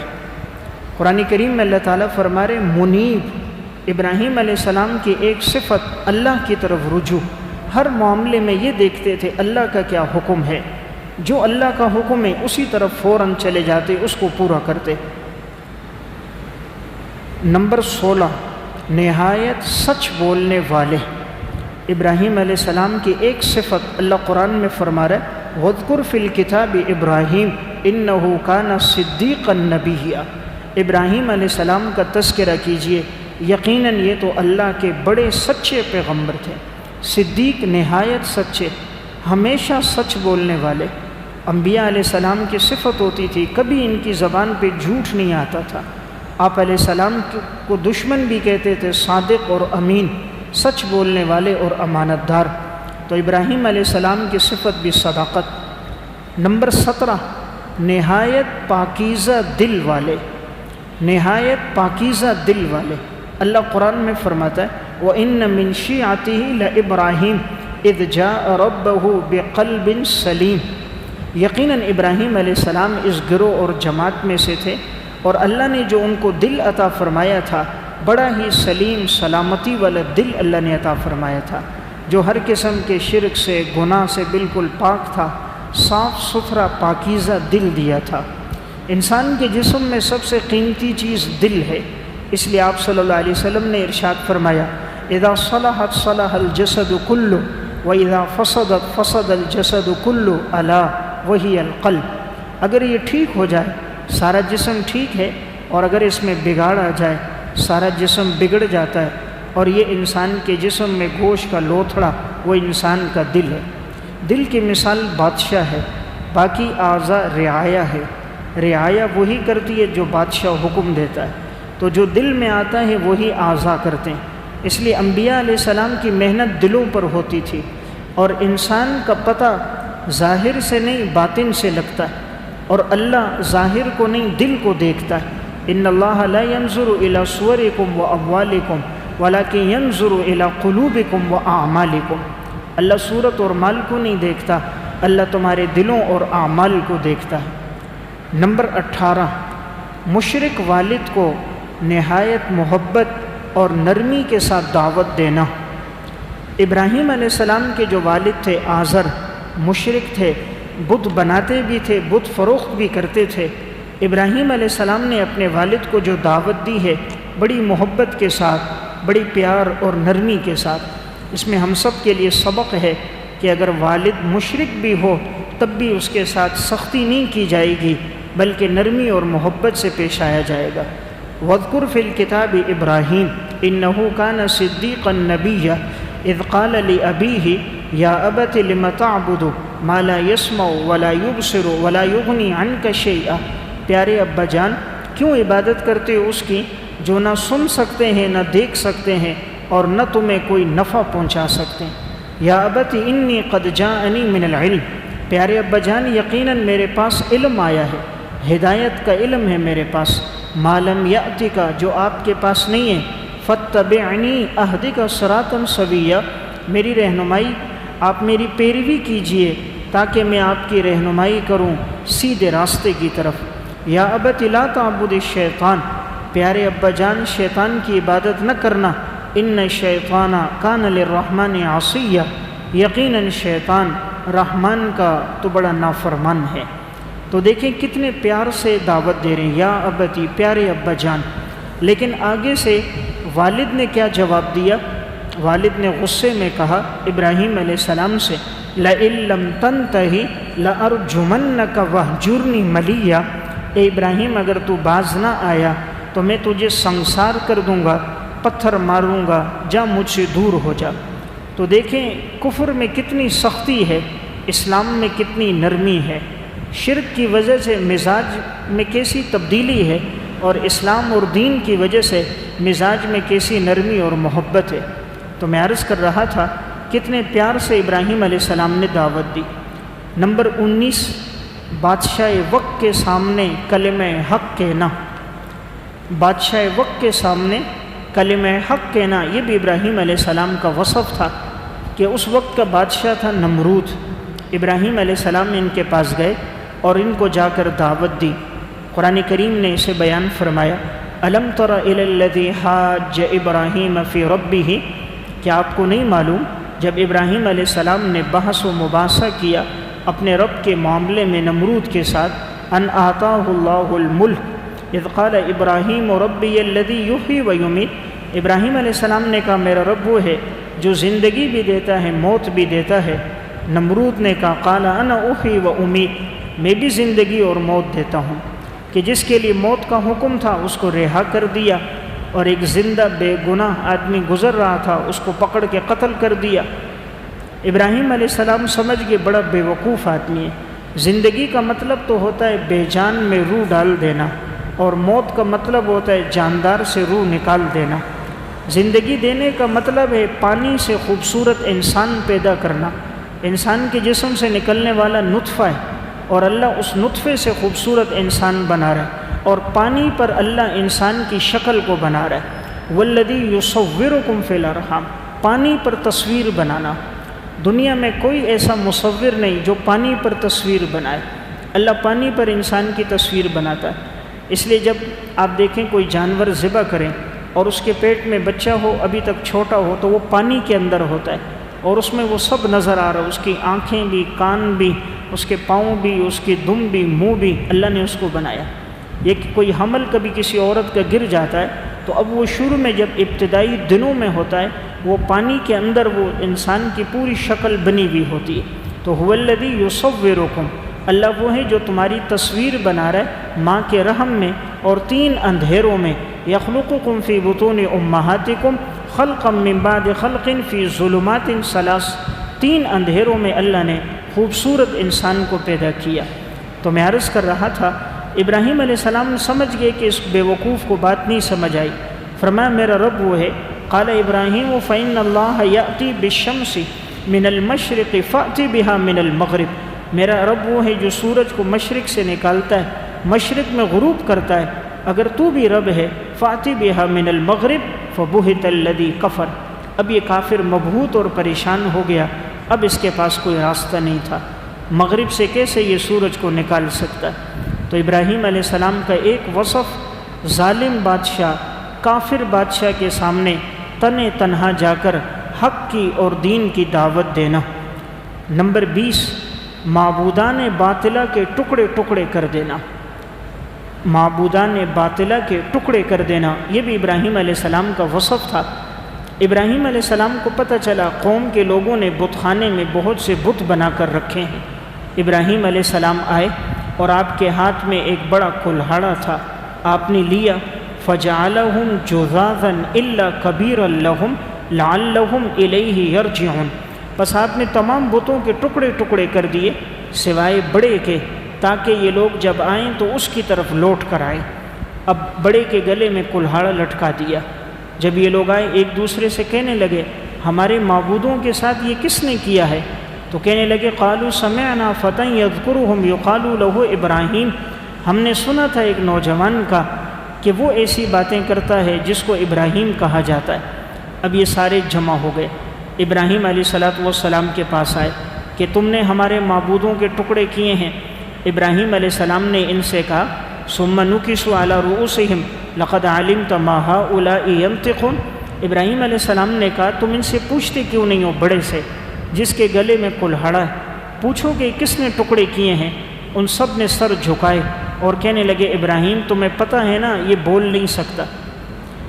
قرآن کریم میں اللہ تعالیٰ فرما رہے منیب، ابراہیم علیہ السلام کی ایک صفت اللہ کی طرف رجوع۔ ہر معاملے میں یہ دیکھتے تھے اللہ کا کیا حکم ہے، جو اللہ کا حکم ہے اسی طرف فوراً چلے جاتے، اس کو پورا کرتے۔ نمبر 16 نہایت سچ بولنے والے۔ ابراہیم علیہ السلام کی ایک صفت اللہ قرآن میں فرما رہا ہے وَاذْكُرْ فِي الْكِتَابِ ابراہیم إِنَّهُ كَانَ صِدِّيقًا نَبِيًّا۔ ابراہیم علیہ السلام کا تذکرہ کیجئے، یقیناً یہ تو اللہ کے بڑے سچے پیغمبر تھے، صدیق نہایت سچے، ہمیشہ سچ بولنے والے۔ انبیاء علیہ السلام کی صفت ہوتی تھی کبھی ان کی زبان پہ جھوٹ نہیں آتا تھا۔ آپ علیہ السلام کو دشمن بھی کہتے تھے، صادق اور امین، سچ بولنے والے اور امانت دار۔ تو ابراہیم علیہ السلام کی صفت بھی صداقت۔ نمبر 17 نہایت پاکیزہ دل والے، نہایت پاکیزہ دل والے۔ اللہ قرآن میں فرماتا ہے وَإِنَّ مِن شِيعَتِهِ لَإِبْرَاهِيمَ إِذْ جَاءَ رَبَّهُ بِقَلْبٍ سَلِيمٍ۔ یقیناً ابراہیم علیہ السلام اس گروہ اور جماعت میں سے تھے، اور اللہ نے جو ان کو دل عطا فرمایا تھا بڑا ہی سلیم سلامتی والا دل اللہ نے عطا فرمایا تھا، جو ہر قسم کے شرک سے گناہ سے بالکل پاک تھا، صاف ستھرا پاکیزہ دل دیا تھا۔ انسان کے جسم میں سب سے قیمتی چیز دل ہے، اس لیے آپ صلی اللہ علیہ وسلم نے ارشاد فرمایا اذا صلحت صلح الجسد کلہ واذا فسدت فسد الجسد کلہ الا وہی القلب۔ اگر یہ ٹھیک ہو جائے سارا جسم ٹھیک ہے، اور اگر اس میں بگاڑ آ جائے سارا جسم بگڑ جاتا ہے، اور یہ انسان کے جسم میں گوشت کا لوتھڑا وہ انسان کا دل ہے۔ دل کی مثال بادشاہ ہے، باقی اعضاء رعایا ہے، رعایا وہی کرتی ہے جو بادشاہ حکم دیتا ہے، تو جو دل میں آتا ہے وہی اعضاء کرتے ہیں۔ اس لیے انبیاء علیہ السلام کی محنت دلوں پر ہوتی تھی، اور انسان کا پتہ ظاہر سے نہیں باطن سے لگتا ہے، اور اللہ ظاہر کو نہیں دل کو دیکھتا ہے۔ ان اللہ لا ينظر الى صورکم واموالکم ولکن ينظر الى قلوبکم واعمالکم۔ اللہ صورت اور مال کو نہیں دیکھتا، اللہ تمہارے دلوں اور اعمال کو دیکھتا ہے۔ نمبر 18 مشرک والد کو نہایت محبت اور نرمی کے ساتھ دعوت دینا۔ ابراہیم علیہ السلام کے جو والد تھے آزر مشرک تھے، بت بناتے بھی تھے، بت فروخت بھی کرتے تھے۔ ابراہیم علیہ السلام نے اپنے والد کو جو دعوت دی ہے بڑی محبت کے ساتھ، بڑی پیار اور نرمی کے ساتھ۔ اس میں ہم سب کے لیے سبق ہے کہ اگر والد مشرک بھی ہو تب بھی اس کے ساتھ سختی نہیں کی جائے گی، بلکہ نرمی اور محبت سے پیش آیا جائے گا۔ وَاذْكُرْ فِي الْكِتَابِ إِبْرَاهِيمَ إِنَّهُ كَانَ صِدِّيقًا نَبِيًّا إِذْ قَالَ لِأَبِيهِ يَا أَبَتِ لِمَ تَعْبُدُ مَا لَا يَسْمَعُ وَلَا يُبْصِرُ وَلَا يُغْنِي عَنْكَ شَيْئًا۔ پیارے ابا جان کیوں عبادت کرتے ہو اس کی جو نہ سن سکتے ہیں نہ دیکھ سکتے ہیں اور نہ تمہیں کوئی نفع پہنچا سکتے ہیں۔ یا ابت انی قد جاءنی من العلم، پیارے ابا جان یقیناً میرے پاس علم آیا ہے، ہدایت کا علم ہے میرے پاس، ما لم یأتک جو آپ کے پاس نہیں ہے، فاتبعنی اہدک صراطا سویا، میری رہنمائی آپ میری پیروی کیجئے تاکہ میں آپ کی رہنمائی کروں سیدھے راستے کی طرف۔ یا ابت لا تعبد الشیطان، پیارے ابا جان شیطان کی عبادت نہ کرنا، ان الشیطان کان للرحمن عصیا، یقیناً شیطان رحمان کا تو بڑا نافرمان ہے۔ تو دیکھیں کتنے پیار سے دعوت دے رہے ہیں، یا ابتی پیارے ابا جان۔ لیکن آگے سے والد نے کیا جواب دیا؟ والد نے غصے میں کہا ابراہیم علیہ السلام سے، لئن لم تنتہی لأرجمنک وہجرنی ملیا، اے ابراہیم اگر تو باز نہ آیا تو میں تجھے سنسار کر دوں گا، پتھر ماروں گا، جا مجھ سے دور ہو جا۔ تو دیکھیں کفر میں کتنی سختی ہے، اسلام میں کتنی نرمی ہے، شرک کی وجہ سے مزاج میں کیسی تبدیلی ہے اور اسلام اور دین کی وجہ سے مزاج میں کیسی نرمی اور محبت ہے۔ تو میں عرض کر رہا تھا کتنے پیار سے ابراہیم علیہ السلام نے دعوت دی۔ نمبر 19، بادشاہ وقت کے سامنے کلمہ حق کہنا، بادشاہ وقت کے سامنے کلمہ حق کہنا، یہ بھی ابراہیم علیہ السلام کا وصف تھا کہ اس وقت کا بادشاہ تھا نمرود۔ ابراہیم علیہ السلام ان کے پاس گئے اور ان کو جا کر دعوت دی۔ قرآن کریم نے اسے بیان فرمایا، الم تر الی الذی حاج ابراہیم فی ربہ، کیا آپ کو نہیں معلوم جب ابراہیم علیہ السلام نے بحث و مباحثہ کیا اپنے رب کے معاملے میں نمرود کے ساتھ، ان آتاہ اللہ الملک اذ قال ابراہیم ربی الذی یحیی و یمیت، ابراہیم علیہ السلام نے کہا میرا رب وہ ہے جو زندگی بھی دیتا ہے موت بھی دیتا ہے۔ نمرود نے کہا قال انا احیی و امیت، میں بھی زندگی اور موت دیتا ہوں، کہ جس کے لیے موت کا حکم تھا اس کو رہا کر دیا اور ایک زندہ بے گناہ آدمی گزر رہا تھا اس کو پکڑ کے قتل کر دیا۔ ابراہیم علیہ السلام سمجھ کے بڑا بے وقوف آدمی ہے، زندگی کا مطلب تو ہوتا ہے بے جان میں روح ڈال دینا، اور موت کا مطلب ہوتا ہے جاندار سے روح نکال دینا۔ زندگی دینے کا مطلب ہے پانی سے خوبصورت انسان پیدا کرنا، انسان کے جسم سے نکلنے والا نطفہ ہے اور اللہ اس نطفے سے خوبصورت انسان بنا رہا ہے، اور پانی پر اللہ انسان کی شکل کو بنا رہا ہے۔ والذی یصورکم فی الارحام، پانی پر تصویر بنانا، دنیا میں کوئی ایسا مصور نہیں جو پانی پر تصویر بنائے، اللہ پانی پر انسان کی تصویر بناتا ہے۔ اس لیے جب آپ دیکھیں کوئی جانور ذبح کریں اور اس کے پیٹ میں بچہ ہو ابھی تک چھوٹا ہو تو وہ پانی کے اندر ہوتا ہے اور اس میں وہ سب نظر آ رہا ہے، اس کی آنکھیں بھی، کان بھی، اس کے پاؤں بھی، اس کی دم بھی، منہ بھی، اللہ نے اس کو بنایا۔ یہ کہ کوئی حمل کبھی کسی عورت کا گر جاتا ہے تو اب وہ شروع میں جب ابتدائی دنوں میں ہوتا ہے وہ پانی کے اندر وہ انسان کی پوری شکل بنی ہوئی ہوتی ہے۔ تو هو الذی یصورکم، اللہ وہ ہے جو تمہاری تصویر بنا رہا ہے ماں کے رحم میں اور 3 اندھیروں میں، یخلقکم فی بطون امہاتکم خلقا من بعد خلق فی ظلمات 3 اندھیروں میں اللہ نے خوبصورت انسان کو پیدا کیا۔ تو میں عرض کر رہا تھا ابراہیم علیہ السلام سمجھ گئے کہ اس بے وقوف کو بات نہیں سمجھ آئی، فرمایا میرا رب وہ ہے۔ قال ابراہیم فإن اللہ یأتی بالشمس من المشرق فأتی بها من المغرب، میرا رب وہ ہے جو سورج کو مشرق سے نکالتا ہے مشرق میں غروب کرتا ہے، اگر تو بھی رب ہے فأتی بها من المغرب فبہت الذی کفر، اب یہ کافر مبہوت اور پریشان ہو گیا، اب اس کے پاس کوئی راستہ نہیں تھا، مغرب سے کیسے یہ سورج کو نکال سکتا ہے۔ تو ابراہیم علیہ السلام کا ایک وصف ظالم بادشاہ، کافر بادشاہ کے سامنے تنے تنہا جا کر حق کی اور دین کی دعوت دینا۔ نمبر 20، معبودان باطلہ کے ٹکڑے ٹکڑے کر دینا، معبودان باطلہ کے ٹکڑے کر دینا، یہ بھی ابراہیم علیہ السلام کا وصف تھا۔ ابراہیم علیہ السلام کو پتہ چلا قوم کے لوگوں نے بت خانے میں بہت سے بت بنا کر رکھے ہیں۔ ابراہیم علیہ السلام آئے اور آپ کے ہاتھ میں ایک بڑا کلہاڑا تھا، آپ نے لیا، فجعلهم جذاذا الا كبيرا لهم لعلهم الیہ یرجعون، بس آپ نے تمام بتوں کے ٹکڑے ٹکڑے کر دیے سوائے بڑے کے، تاکہ یہ لوگ جب آئیں تو اس کی طرف لوٹ کر آئیں۔ اب بڑے کے گلے میں کلہاڑا لٹکا دیا۔ جب یہ لوگ آئے ایک دوسرے سے کہنے لگے ہمارے معبودوں کے ساتھ یہ کس نے کیا ہے؟ تو کہنے لگے قالوا سمعنا فتى يذكرهم يقال له ابراہیم، ہم نے سنا تھا ایک نوجوان کا کہ وہ ایسی باتیں کرتا ہے جس کو ابراہیم کہا جاتا ہے۔ اب یہ سارے جمع ہو گئے، ابراہیم علیہ السلام کے پاس آئے کہ تم نے ہمارے معبودوں کے ٹکڑے کیے ہیں۔ ابراہیم علیہ السلام نے ان سے کہا ثم نكسوا على رؤوسهم لقد علمت ما هؤلاء ينطقون، ابراہیم علیہ السلام نے کہا تم ان سے پوچھتے کیوں نہیں ہو بڑے سے جس کے گلے میں کلہاڑا ہے، پوچھو کہ کس نے ٹکڑے کیے ہیں۔ ان سب نے سر جھکائے اور کہنے لگے ابراہیم تمہیں پتہ ہے نا یہ بول نہیں سکتا،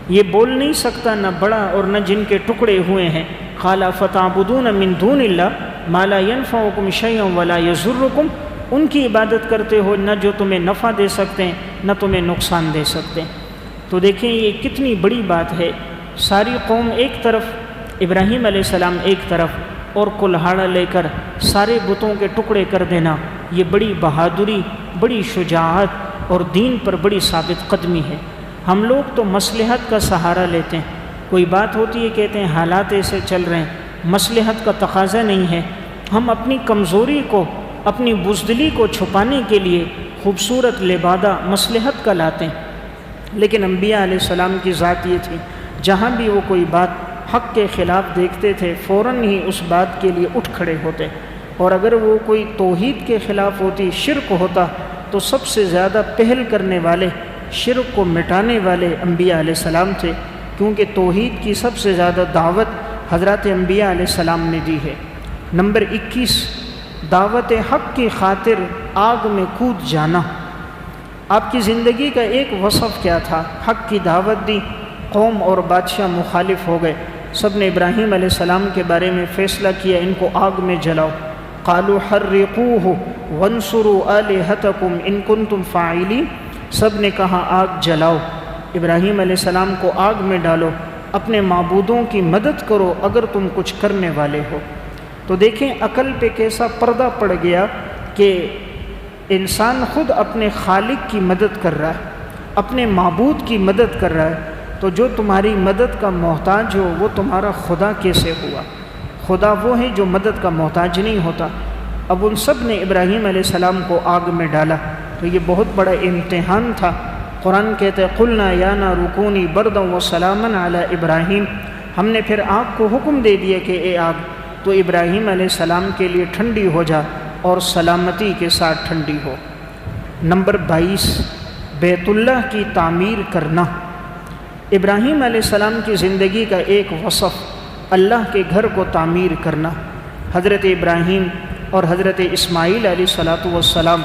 یہ بول نہیں سکتا، نہ بڑا اور نہ جن کے ٹکڑے ہوئے ہیں۔ قال فتعبدون من دون اللہ ما لا ينفعكم شيئا ولا يضركم، ان کی عبادت کرتے ہو نہ جو تمہیں نفع دے سکتے ہیں نہ تمہیں نقصان دے سکتے ہیں۔ تو دیکھیں یہ کتنی بڑی بات ہے، ساری قوم ایک طرف، ابراہیم علیہ السلام ایک طرف، اور کلہاڑا لے کر سارے بتوں کے ٹکڑے کر دینا، یہ بڑی بہادری، بڑی شجاعت اور دین پر بڑی ثابت قدمی ہے۔ ہم لوگ تو مصلحت کا سہارا لیتے ہیں، کوئی بات ہوتی ہے کہتے ہیں حالات ایسے چل رہے ہیں، مصلحت کا تقاضا نہیں ہے، ہم اپنی کمزوری کو، اپنی بزدلی کو چھپانے کے لیے خوبصورت لبادہ مصلحت کا لاتے ہیں۔ لیکن انبیاء علیہ السلام کی ذات یہ تھی، جہاں بھی وہ کوئی بات حق کے خلاف دیکھتے تھے فوراً ہی اس بات کے لیے اٹھ کھڑے ہوتے، اور اگر وہ کوئی توحید کے خلاف ہوتی، شرک ہوتا، تو سب سے زیادہ پہل کرنے والے، شرک کو مٹانے والے انبیاء علیہ السلام تھے، کیونکہ توحید کی سب سے زیادہ دعوت حضرات انبیاء علیہ السلام نے دی ہے۔ نمبر 21، دعوت حق کی خاطر آگ میں کود جانا۔ آپ کی زندگی کا ایک وصف کیا تھا؟ حق کی دعوت دی، قوم اور بادشاہ مخالف ہو گئے، سب نے ابراہیم علیہ السلام کے بارے میں فیصلہ کیا ان کو آگ میں جلاؤ۔ قالوا حرقوه وانصروا آلہتکم ان کنتم فاعلین، سب نے کہا آگ جلاؤ، ابراہیم علیہ السلام کو آگ میں ڈالو، اپنے معبودوں کی مدد کرو اگر تم کچھ کرنے والے ہو۔ تو دیکھیں عقل پہ کیسا پردہ پڑ گیا کہ انسان خود اپنے خالق کی مدد کر رہا ہے، اپنے معبود کی مدد کر رہا ہے، تو جو تمہاری مدد کا محتاج ہو وہ تمہارا خدا کیسے ہوا؟ خدا وہ ہے جو مدد کا محتاج نہیں ہوتا۔ اب ان سب نے ابراہیم علیہ السلام کو آگ میں ڈالا، تو یہ بہت بڑا امتحان تھا۔ قرآن کہتے ہیں قلنا یا نار کونی بردا وسلاما علی ابراہیم، ہم نے پھر آگ کو حکم دے دیا کہ اے آگ تو ابراہیم علیہ السلام کے لیے ٹھنڈی ہو جا اور سلامتی کے ساتھ ٹھنڈی ہو۔ نمبر 22، بیت اللہ کی تعمیر کرنا۔ ابراہیم علیہ السلام کی زندگی کا ایک وصف اللہ کے گھر کو تعمیر کرنا۔ حضرت ابراہیم اور حضرت اسماعیل علیہ السلام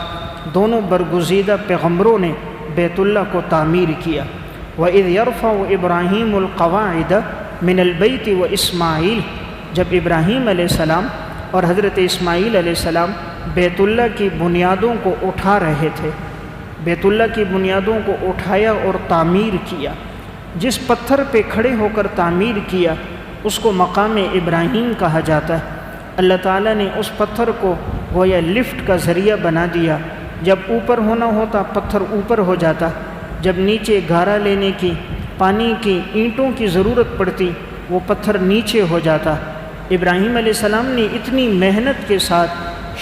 دونوں برگزیدہ پیغمبروں نے بیت اللہ کو تعمیر کیا۔ وَإِذْ يَرْفَعُ إِبْرَاهِيمُ الْقَوَاعِدَ مِنَ الْبَيْتِ وَإِسْمَاعِيلُ، جب ابراہیم علیہ السلام اور حضرت اسماعیل علیہ السلام بیت اللہ کی بنیادوں کو اٹھا رہے تھے، بیت اللہ کی بنیادوں کو اٹھایا اور تعمیر کیا۔ جس پتھر پہ کھڑے ہو کر تعمیر کیا اس کو مقام ابراہیم کہا جاتا ہے۔ اللہ تعالیٰ نے اس پتھر کو گویا لفٹ کا ذریعہ بنا دیا، جب اوپر ہونا ہوتا پتھر اوپر ہو جاتا، جب نیچے گارا لینے کی، پانی کی، اینٹوں کی ضرورت پڑتی وہ پتھر نیچے ہو جاتا۔ ابراہیم علیہ السلام نے اتنی محنت کے ساتھ،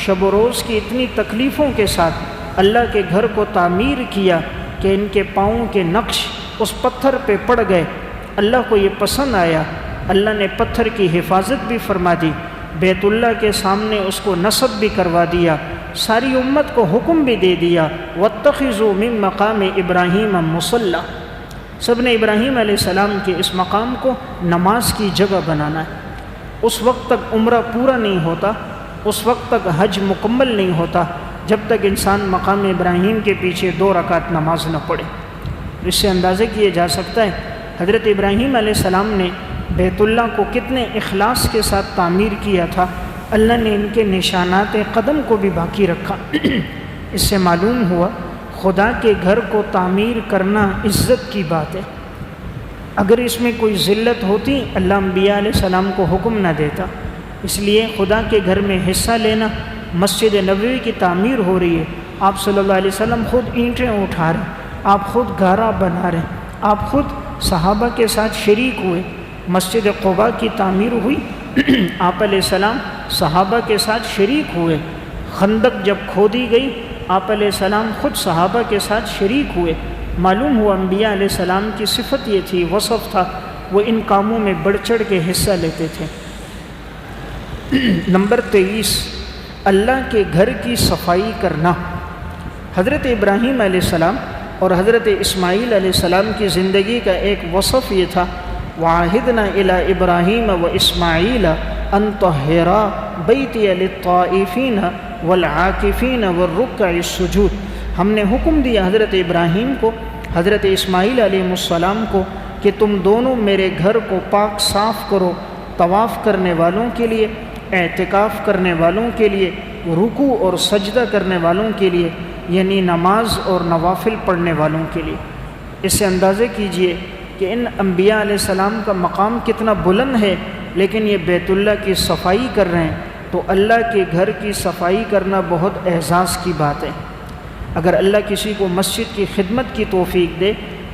شب و روز کی اتنی تکلیفوں کے ساتھ اللہ کے گھر کو تعمیر کیا کہ ان کے پاؤں کے نقش اس پتھر پہ پڑ گئے۔ اللہ کو یہ پسند آیا، اللہ نے پتھر کی حفاظت بھی فرما دی، بیت اللہ کے سامنے اس کو نصب بھی کروا دیا، ساری امت کو حکم بھی دے دیا وَاتَّخِذُوا مِن مَقَامِ إِبْرَاهِيمَ مُصَلًّى، سب نے ابراہیم علیہ السلام کے اس مقام کو نماز کی جگہ بنانا ہے۔ اس وقت تک عمرہ پورا نہیں ہوتا، اس وقت تک حج مکمل نہیں ہوتا جب تک انسان مقام ابراہیم کے پیچھے 2 رکعت نماز نہ پڑھے۔ اس سے اندازہ کیا جا سکتا ہے حضرت ابراہیم علیہ السلام نے بیت اللہ کو کتنے اخلاص کے ساتھ تعمیر کیا تھا۔ اللہ نے ان کے نشانات قدم کو بھی باقی رکھا۔ اس سے معلوم ہوا خدا کے گھر کو تعمیر کرنا عزت کی بات ہے۔ اگر اس میں کوئی ذلت ہوتی اللہ انبیاء علیہ السلام کو حکم نہ دیتا۔ اس لیے خدا کے گھر میں حصہ لینا، مسجد نبوی کی تعمیر ہو رہی ہے، آپ صلی اللہ علیہ وسلم خود اینٹیں اٹھا رہے ہیں، آپ خود گارا بنا رہے ہیں، آپ خود صحابہ کے ساتھ شریک ہوئے، مسجد قباء کی تعمیر ہوئی، آپ علیہ السلام صحابہ کے ساتھ شریک ہوئے، خندق جب کھودی گئی آپ علیہ السلام خود صحابہ کے ساتھ شریک ہوئے۔ معلوم ہوا انبیاء علیہ السلام کی صفت یہ تھی، وصف تھا، وہ ان کاموں میں بڑھ چڑھ کے حصہ لیتے تھے۔ نمبر 23، اللہ کے گھر کی صفائی کرنا۔ حضرت ابراہیم علیہ السلام اور حضرت اسماعیل علیہ السلام کی زندگی کا ایک وصف یہ تھا، وَعَاهِدْنَا إِلَىٰ إِبْرَاهِيمَ وَإِسْمَاعِيلَ أَن طَهِّرَا بَيْتِيَ لِلطَّائِفِينَ وَالْعَاكِفِينَ وَالرُّكَّعِ السُّجُودِ۔ ہم نے حکم دیا حضرت ابراہیم کو، حضرت اسماعیل علیہ السلام کو کہ تم دونوں میرے گھر کو پاک صاف کرو، طواف کرنے والوں کے لیے، اعتکاف کرنے والوں کے لیے، رکوع اور سجدہ کرنے والوں کے لیے، یعنی نماز اور نوافل پڑھنے والوں کے لیے۔ اس سے اندازے کیجئے کہ ان انبیاء علیہ السلام کا مقام کتنا بلند ہے، لیکن یہ بیت اللہ کی صفائی کر رہے ہیں، تو اللہ کے گھر کی صفائی کرنا بہت اعزاز کی بات ہے۔ اگر اللہ کسی کو مسجد کی خدمت کی توفیق دے،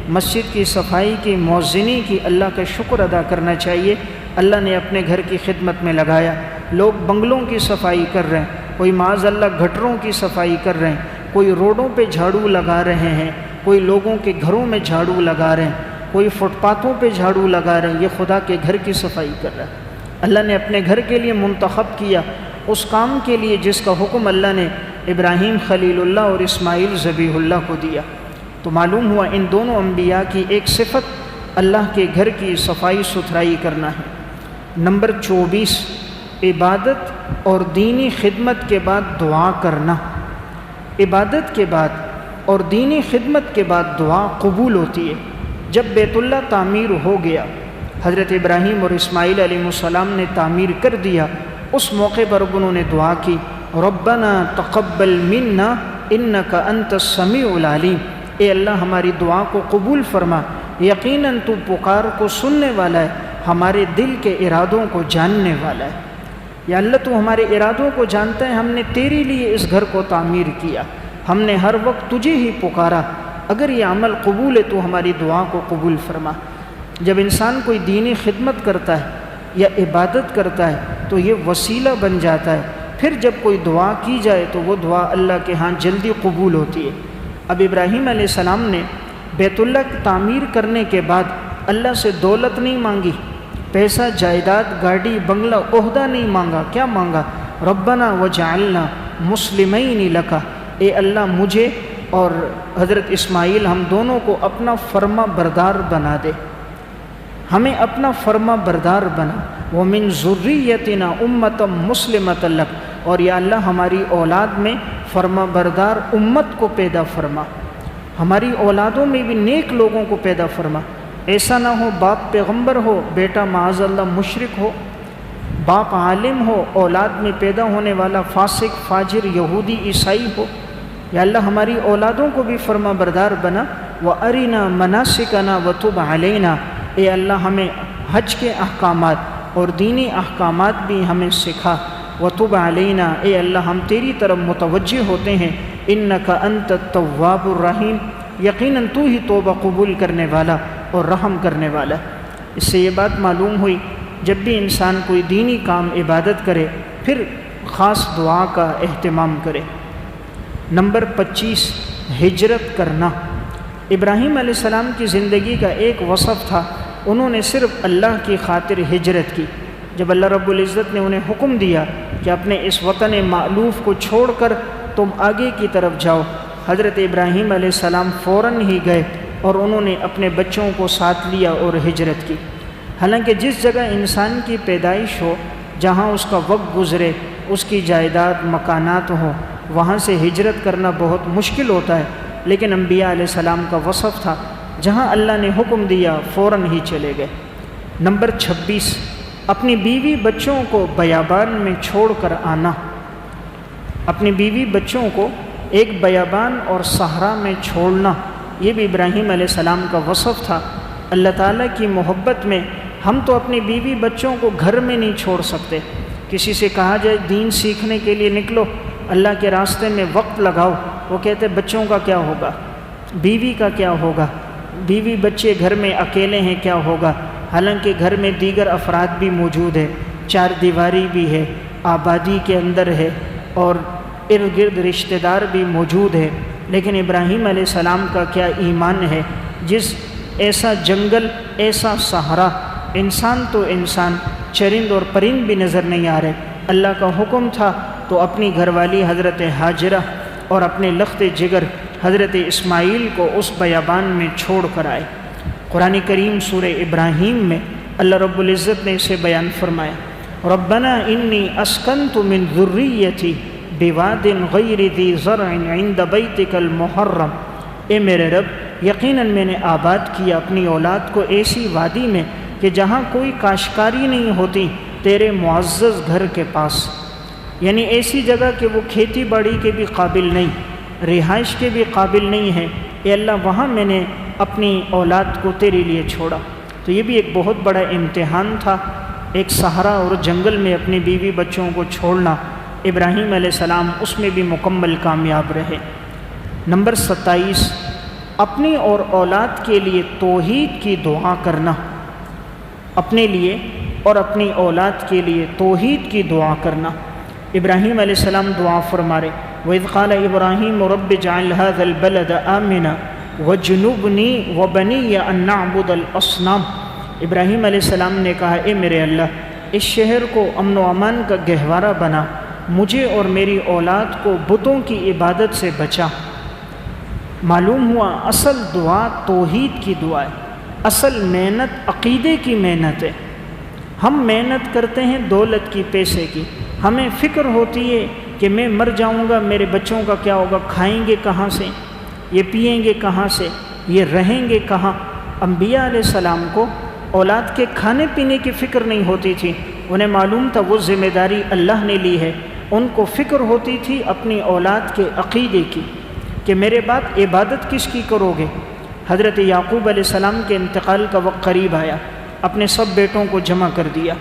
مسجد کی صفائی کی، مؤذنی کی، اللہ کا شکر ادا کرنا چاہیے۔ اللہ نے اپنے گھر کی خدمت میں لگایا۔ لوگ بنگلوں کی صفائی کر رہے ہیں، کوئی معاذ اللہ گھٹروں کی صفائی کر رہے ہیں، کوئی روڈوں پہ جھاڑو لگا رہے ہیں، کوئی لوگوں کے گھروں میں جھاڑو لگا رہے ہیں، کوئی فٹ پاتھوں پہ جھاڑو لگا رہے ہیں، یہ خدا کے گھر کی صفائی کر رہا ہے۔ اللہ نے اپنے گھر کے لیے منتخب کیا اس کام کے لیے جس کا حکم اللہ نے ابراہیم خلیل اللہ اور اسماعیل ذبیح اللہ کو دیا۔ تو معلوم ہوا ان دونوں انبیاء کی ایک صفت اللہ کے گھر کی صفائی ستھرائی کرنا ہے۔ نمبر 24، عبادت اور دینی خدمت کے بعد دعا کرنا۔ عبادت کے بعد اور دینی خدمت کے بعد دعا قبول ہوتی ہے۔ جب بیت اللہ تعمیر ہو گیا، حضرت ابراہیم اور اسماعیل علیہ السلام نے تعمیر کر دیا، اس موقع پر انہوں نے دعا کی، ربنا تقبل منا انک انت السمیع العلیم، اے اللہ ہماری دعا کو قبول فرما، یقیناً تو پکار کو سننے والا ہے، ہمارے دل کے ارادوں کو جاننے والا ہے۔ یا اللہ تو ہمارے ارادوں کو جانتا ہے، ہم نے تیرے لیے اس گھر کو تعمیر کیا، ہم نے ہر وقت تجھے ہی پکارا، اگر یہ عمل قبول ہے تو ہماری دعا کو قبول فرما۔ جب انسان کوئی دینی خدمت کرتا ہے یا عبادت کرتا ہے تو یہ وسیلہ بن جاتا ہے، پھر جب کوئی دعا کی جائے تو وہ دعا اللہ کے ہاں جلدی قبول ہوتی ہے۔ اب ابراہیم علیہ السلام نے بیت اللہ کی تعمیر کرنے کے بعد اللہ سے دولت نہیں مانگی، پیسہ، جائیداد، گاڑی، بنگلہ، عہدہ نہیں مانگا، کیا مانگا؟ ربنا وجعلنا مسلمین لک، اے اللہ مجھے اور حضرت اسماعیل ہم دونوں کو اپنا فرما بردار بنا دے، ہمیں اپنا فرما بردار بنا، ومن ذریتنا امۃ مسلمۃ لک، اور یا اللہ ہماری اولاد میں فرما بردار امت کو پیدا فرما، ہماری اولادوں میں بھی نیک لوگوں کو پیدا فرما۔ ایسا نہ ہو باپ پیغمبر ہو، بیٹا معاذ اللہ مشرک ہو، باپ عالم ہو، اولاد میں پیدا ہونے والا فاسق، فاجر، یہودی، عیسائی ہو۔ یا اللہ ہماری اولادوں کو بھی فرما بردار بنا، وَأَرِنَا مَنَاسِكَنَا وَتُبْ عَلَيْنَا، اے اللہ ہمیں حج کے احکامات اور دینی احکامات بھی ہمیں سکھا، وَتُبْ عَلَيْنَا، اے اللہ ہم تیری طرف متوجہ ہوتے ہیں، إِنَّكَ أَنْتَ التَّوَّابُ الرَّحِيمُ، یقیناً تو ہی توبہ قبول کرنے والا اور رحم کرنے والا۔ اس سے یہ بات معلوم ہوئی جب بھی انسان کوئی دینی کام عبادت کرے پھر خاص دعا کا اہتمام کرے۔ نمبر 25، ہجرت کرنا۔ ابراہیم علیہ السلام کی زندگی کا ایک وصف تھا، انہوں نے صرف اللہ کی خاطر ہجرت کی۔ جب اللہ رب العزت نے انہیں حکم دیا کہ اپنے اس وطن مألوف کو چھوڑ کر تم آگے کی طرف جاؤ، حضرت ابراہیم علیہ السلام فوراً ہی گئے اور انہوں نے اپنے بچوں کو ساتھ لیا اور ہجرت کی۔ حالانکہ جس جگہ انسان کی پیدائش ہو، جہاں اس کا وقت گزرے، اس کی جائیداد، مکانات ہوں، وہاں سے ہجرت کرنا بہت مشکل ہوتا ہے، لیکن انبیاء علیہ السلام کا وصف تھا جہاں اللہ نے حکم دیا فوراً ہی چلے گئے۔ نمبر 26، اپنی بیوی بچوں کو بیابان میں چھوڑ کر آنا۔ اپنی بیوی بچوں کو ایک بیابان اور صحرا میں چھوڑنا، یہ بھی ابراہیم علیہ السلام کا وصف تھا۔ اللہ تعالیٰ کی محبت میں ہم تو اپنی بیوی بچوں کو گھر میں نہیں چھوڑ سکتے۔ کسی سے کہا جائے دین سیکھنے کے لیے نکلو، اللہ کے راستے میں وقت لگاؤ، وہ کہتے بچوں کا کیا ہوگا، بیوی کا کیا ہوگا، بیوی بچے گھر میں اکیلے ہیں کیا ہوگا، حالانکہ گھر میں دیگر افراد بھی موجود ہیں، چار دیواری بھی ہے، آبادی کے اندر ہے اور ارد گرد رشتہ دار بھی موجود ہے۔ لیکن ابراہیم علیہ السلام کا کیا ایمان ہے، جس ایسا جنگل، ایسا صحرا، انسان تو انسان، چرند اور پرند بھی نظر نہیں آ رہے، اللہ کا حکم تھا تو اپنی گھر والی حضرت ہاجرہ اور اپنے لخت جگر حضرت اسماعیل کو اس بیابان میں چھوڑ کر آئے۔ قرآن کریم سورہ ابراہیم میں اللہ رب العزت نے اسے بیان فرمایا، ربنا انی اسکنت من ذریتی بواد غیر ذی زرع عند بیتک المحرم، اے میرے رب یقیناً میں نے آباد کیا اپنی اولاد کو ایسی وادی میں کہ جہاں کوئی کاشتکاری نہیں ہوتی، تیرے معزز گھر کے پاس، یعنی ایسی جگہ کہ وہ کھیتی باڑی کے بھی قابل نہیں، رہائش کے بھی قابل نہیں ہے، اے اللہ وہاں میں نے اپنی اولاد کو تیرے لیے چھوڑا۔ تو یہ بھی ایک بہت بڑا امتحان تھا، ایک صحرا اور جنگل میں اپنی بیوی بچوں کو چھوڑنا۔ ابراہیم علیہ السلام اس میں بھی مکمل کامیاب رہے۔ نمبر 27، اپنی اور اولاد کے لیے توحید کی دعا کرنا، اپنے لیے اور اپنی اولاد کے لیے توحید کی دعا کرنا۔ ابراہیم علیہ السلام دعا فرما رہے، وَإِذْ قَالَ إِبْرَاهِيمُ رَبِّ اجْعَلْ هَذَا الْبَلَدَ آمِنًا وَاجْنُبْنِي وَبَنِيَّ أَن نَّعْبُدَ الْأَصْنَامَ۔ ابراہیم علیہ السلام نے کہا، اے میرے اللہ، اس شہر کو امن و امان کا گہوارہ بنا، مجھے اور میری اولاد کو بتوں کی عبادت سے بچا۔ معلوم ہوا اصل دعا توحید کی دعا ہے، اصل محنت عقیدے کی محنت ہے۔ ہم محنت کرتے ہیں دولت کی، پیسے کی، ہمیں فکر ہوتی ہے کہ میں مر جاؤں گا، میرے بچوں کا کیا ہوگا، کھائیں گے کہاں سے، یہ پئیں گے کہاں سے، یہ رہیں گے کہاں۔ انبیاء علیہ السلام کو اولاد کے کھانے پینے کی فکر نہیں ہوتی تھی، انہیں معلوم تھا وہ ذمہ داری اللہ نے لی ہے۔ ان کو فکر ہوتی تھی اپنی اولاد کے عقیدے کی، کہ میرے بعد عبادت کس کی کرو گے۔ حضرت یعقوب علیہ السلام کے انتقال کا وقت قریب آیا، اپنے سب بیٹوں کو جمع کر دیا۔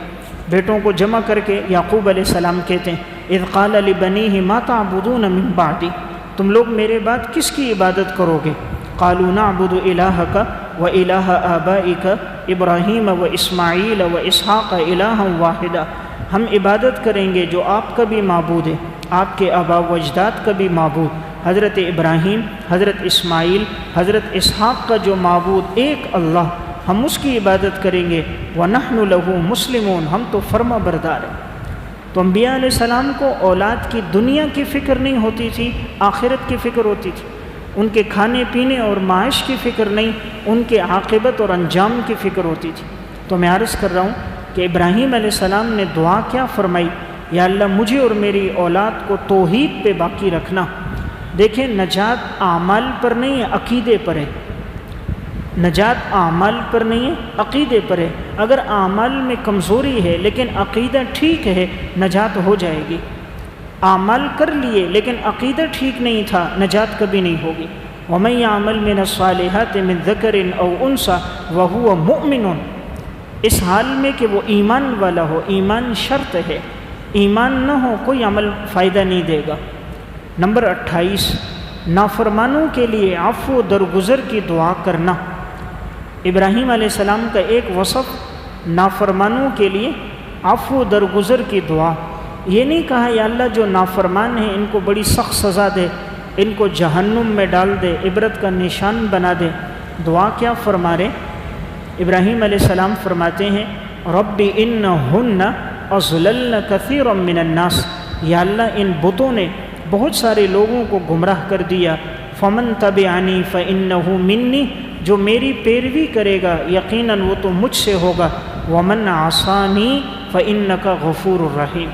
بیٹوں کو جمع کر کے یعقوب علیہ السلام کہتے ہیں، اذ قال لبنیہ ما تعبدون من بعدی، تم لوگ میرے بعد کس کی عبادت کرو گے؟ قالوا نعبد الہک و الہ آبائک ابراہیم و اسماعیل و اسحاق الہا واحدا، ہم عبادت کریں گے جو آپ کا بھی معبود ہے، آپ کے آباء و اجداد کا بھی معبود، حضرت ابراہیم، حضرت اسماعیل، حضرت اسحاق کا جو معبود ایک اللہ، ہم اس کی عبادت کریں گے۔ وَنَحْنُ لَهُ مُسْلِمُونَ، ہم تو فرما بردار ہیں۔ تو انبیاء علیہ السلام کو اولاد کی دنیا کی فکر نہیں ہوتی تھی، آخرت کی فکر ہوتی تھی۔ ان کے کھانے پینے اور معاش کی فکر نہیں، ان کے عاقبت اور انجام کی فکر ہوتی تھی۔ تو میں عرض کر رہا ہوں کہ ابراہیم علیہ السلام نے دعا کیا فرمائی، یا اللہ مجھے اور میری اولاد کو توحید پہ باقی رکھنا۔ دیکھیں نجات اعمال پر نہیں ہے، عقیدے پر ہے۔ نجات اعمال پر نہیں ہے، عقیدے پر ہے۔ اگر اعمال میں کمزوری ہے لیکن عقیدہ ٹھیک ہے، نجات ہو جائے گی۔ اعمال کر لیے لیکن عقیدہ ٹھیک نہیں تھا، نجات کبھی نہیں ہوگی۔ وَمَن يَعْمَلْ مِنَ الصَّالِحَاتِ مِن ذَكَرٍ أَوْ أُنثَىٰ وَهُوَ مُؤْمِنٌ، اس حال میں کہ وہ ایمان والا ہو، ایمان شرط ہے، ایمان نہ ہو کوئی عمل فائدہ نہیں دے گا۔ نمبر 28، نافرمانوں کے لیے عفو و درگزر کی دعا کرنا۔ ابراہیم علیہ السلام کا ایک وصف نافرمانوں کے لیے عفو و درگزر کی دعا۔ یہ نہیں کہا یا اللہ جو نافرمان ہیں ان کو بڑی سخت سزا دے، ان کو جہنم میں ڈال دے، عبرت کا نشان بنا دے۔ دعا کیا فرما رہے؟ ابراہیم علیہ السلام فرماتے ہیں، رب انہن اضللن کثیرا من الناس، یا اللہ ان بتوں نے بہت سارے لوگوں کو گمراہ کر دیا۔ فمن تبعنی فانہ منی، جو میری پیروی کرے گا یقیناً وہ تو مجھ سے ہوگا۔ ومن عصانی فانک غفور الرحیم،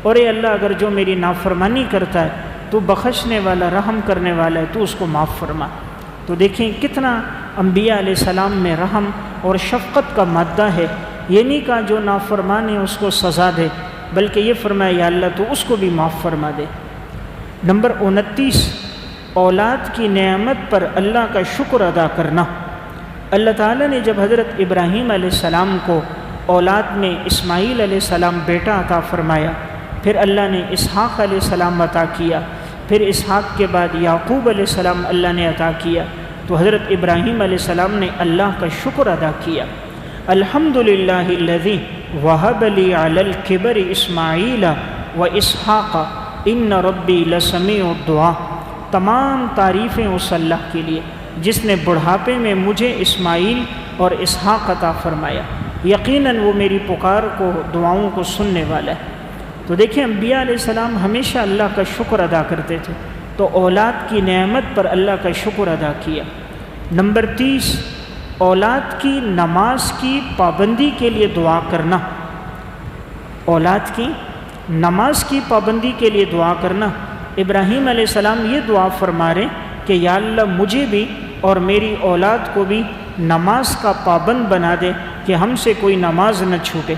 اور اے اللہ اگر جو میری نافرمانی کرتا ہے تو بخشنے والا، رحم کرنے والا ہے، تو اس کو معاف فرما۔ تو دیکھیں کتنا انبیاء علیہ السلام میں رحم اور شفقت کا مادہ ہے۔ یہ نہیں کہا جو نافرمان ہے اس کو سزا دے، بلکہ یہ فرمایا یا اللہ تو اس کو بھی معاف فرما دے۔ نمبر 29، اولاد کی نعمت پر اللہ کا شکر ادا کرنا۔ اللہ تعالیٰ نے جب حضرت ابراہیم علیہ السلام کو اولاد میں اسماعیل علیہ السلام بیٹا عطا فرمایا، پھر اللہ نے اسحاق علیہ السلام عطا کیا، پھر اسحاق کے بعد یعقوب علیہ السلام اللہ نے عطا کیا، تو حضرت ابراہیم علیہ السلام نے اللہ کا شکر ادا کیا۔ الحمدللہ الذی وہب لی علی الکبر اسماعیل و اسحاق ان ربی لسمیع الدعا۔ تمام تعریفیں اس اللہ کے لیے جس نے بڑھاپے میں مجھے اسماعیل اور اسحاق عطا فرمایا، یقیناً وہ میری پکار کو، دعاؤں کو سننے والا ہے۔ تو دیکھیں انبیاء علیہ السلام ہمیشہ اللہ کا شکر ادا کرتے تھے، تو اولاد کی نعمت پر اللہ کا شکر ادا کیا۔ نمبر 30، اولاد کی نماز کی پابندی کے لیے دعا کرنا۔ اولاد کی نماز کی پابندی کے لیے دعا کرنا۔ ابراہیم علیہ السلام یہ دعا فرما رہے کہ یا اللہ مجھے بھی اور میری اولاد کو بھی نماز کا پابند بنا دے کہ ہم سے کوئی نماز نہ چھوٹے۔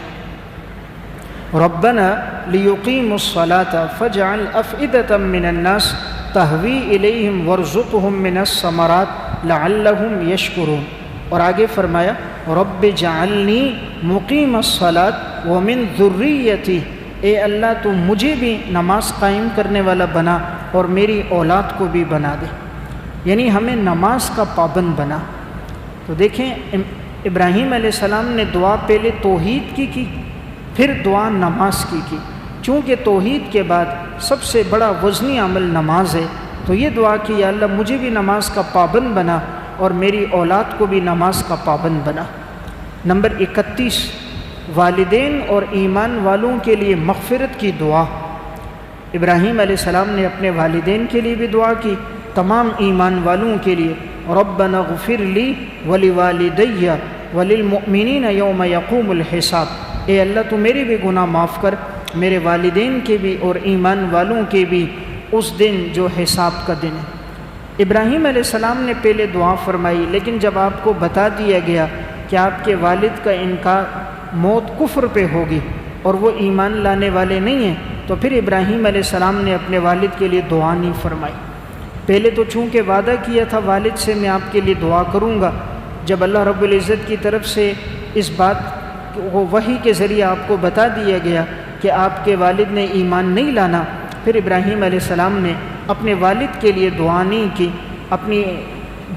ربنا لیقیموا الصلاة فاجعل افئدة من الناس تہوی الیہم وارزقہم من الثمرات لعلہم یشکرون۔ اور آگے فرمایا رب جعلنی مقیم الصلاة ومن ذریتی، اے اللہ تو مجھے بھی نماز قائم کرنے والا بنا اور میری اولاد کو بھی بنا دے، یعنی ہمیں نماز کا پابند بنا۔ تو دیکھیں ابراہیم علیہ السلام نے دعا پہلے توحید کی پھر دعا نماز کی۔ چونکہ توحید کے بعد سب سے بڑا وزنی عمل نماز ہے، تو یہ دعا کی یا اللہ مجھے بھی نماز کا پابند بنا اور میری اولاد کو بھی نماز کا پابند بنا۔ نمبر 31، والدین اور ایمان والوں کے لیے مغفرت کی دعا۔ ابراہیم علیہ السلام نے اپنے والدین کے لیے بھی دعا کی، تمام ایمان والوں کے لیے، ربنا اغفر لی ولوالدی وللمؤمنین یوم یقوم الحساب، اے اللہ تو میرے بھی گناہ معاف کر، میرے والدین کے بھی اور ایمان والوں کے بھی اس دن جو حساب کا دن ہے۔ ابراہیم علیہ السلام نے پہلے دعا فرمائی، لیکن جب آپ کو بتا دیا گیا کہ آپ کے والد کا انکار، موت کفر پہ ہوگی اور وہ ایمان لانے والے نہیں ہیں، تو پھر ابراہیم علیہ السلام نے اپنے والد کے لیے دعا نہیں فرمائی۔ پہلے تو چونکہ وعدہ کیا تھا والد سے میں آپ کے لیے دعا کروں گا، جب اللہ رب العزت کی طرف سے اس بات کو وحی کے ذریعے آپ کو بتا دیا گیا کہ آپ کے والد نے ایمان نہیں لانا، پھر ابراہیم علیہ السلام نے اپنے والد کے لیے دعا نہیں کی، اپنی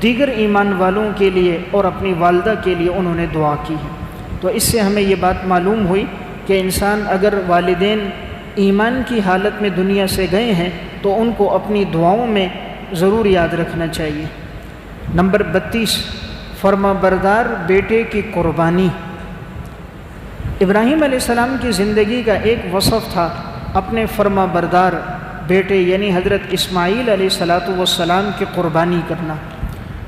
دیگر ایمان والوں کے لیے اور اپنی والدہ کے لیے انہوں نے دعا کی ہے۔ تو اس سے ہمیں یہ بات معلوم ہوئی کہ انسان اگر والدین ایمان کی حالت میں دنیا سے گئے ہیں تو ان کو اپنی دعاؤں میں ضرور یاد رکھنا چاہیے۔ نمبر 32، فرما بردار بیٹے کی قربانی۔ ابراہیم علیہ السلام کی زندگی کا ایک وصف تھا اپنے فرما بردار بیٹے یعنی حضرت اسماعیل علیہ السلام کی قربانی کرنا۔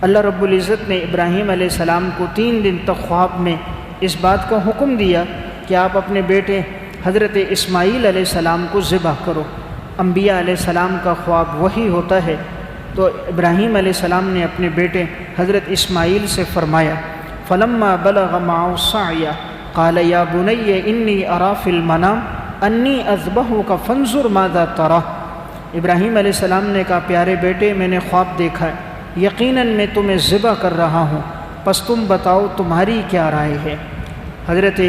اللہ رب العزت نے ابراہیم علیہ السلام کو 3 دن تک خواب میں اس بات کا حکم دیا کہ آپ اپنے بیٹے حضرت اسماعیل علیہ السلام کو ذبح کرو۔ انبیاء علیہ السلام کا خواب وہی ہوتا ہے، تو ابراہیم علیہ السلام نے اپنے بیٹے حضرت اسماعیل سے فرمایا فلما بلغ معه السعی قال یا بنی انی ارى فی المنام انی اذبحک فانظر ماذا ترى۔ ابراہیم علیہ السلام نے کہا پیارے بیٹے میں نے خواب دیکھا ہے، یقیناً میں تمہیں ذبح کر رہا ہوں، پس تم بتاؤ تمہاری کیا رائے ہے۔ حضرت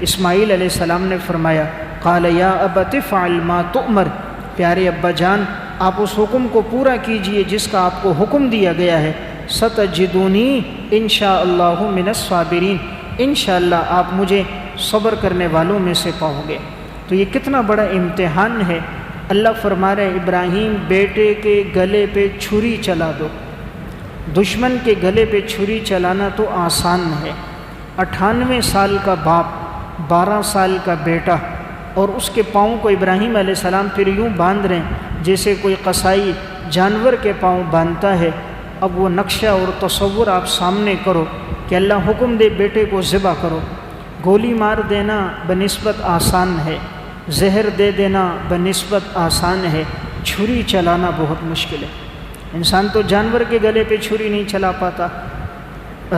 اسماعیل علیہ السلام نے فرمایا قال یا ابت افعل ما تؤمر، پیارے ابا جان آپ اس حکم کو پورا کیجئے جس کا آپ کو حکم دیا گیا ہے، ستجدونی انشاءاللہ من الصابرین، انشاءاللہ آپ مجھے صبر کرنے والوں میں سے پاؤ گے۔ تو یہ کتنا بڑا امتحان ہے۔ اللہ فرما رہے ابراہیم بیٹے کے گلے پہ چھری چلا دو۔ دشمن کے گلے پہ چھری چلانا تو آسان ہے، 98 سال کا باپ، 12 سال کا بیٹا، اور اس کے پاؤں کو ابراہیم علیہ السلام پھر یوں باندھ رہے ہیں جیسے کوئی قصائی جانور کے پاؤں باندھتا ہے۔ اب وہ نقشہ اور تصور آپ سامنے کرو کہ اللہ حکم دے بیٹے کو ذبح کرو۔ گولی مار دینا بنسبت آسان ہے، زہر دے دینا بنسبت آسان ہے، چھری چلانا بہت مشکل ہے۔ انسان تو جانور کے گلے پہ چھری نہیں چلا پاتا،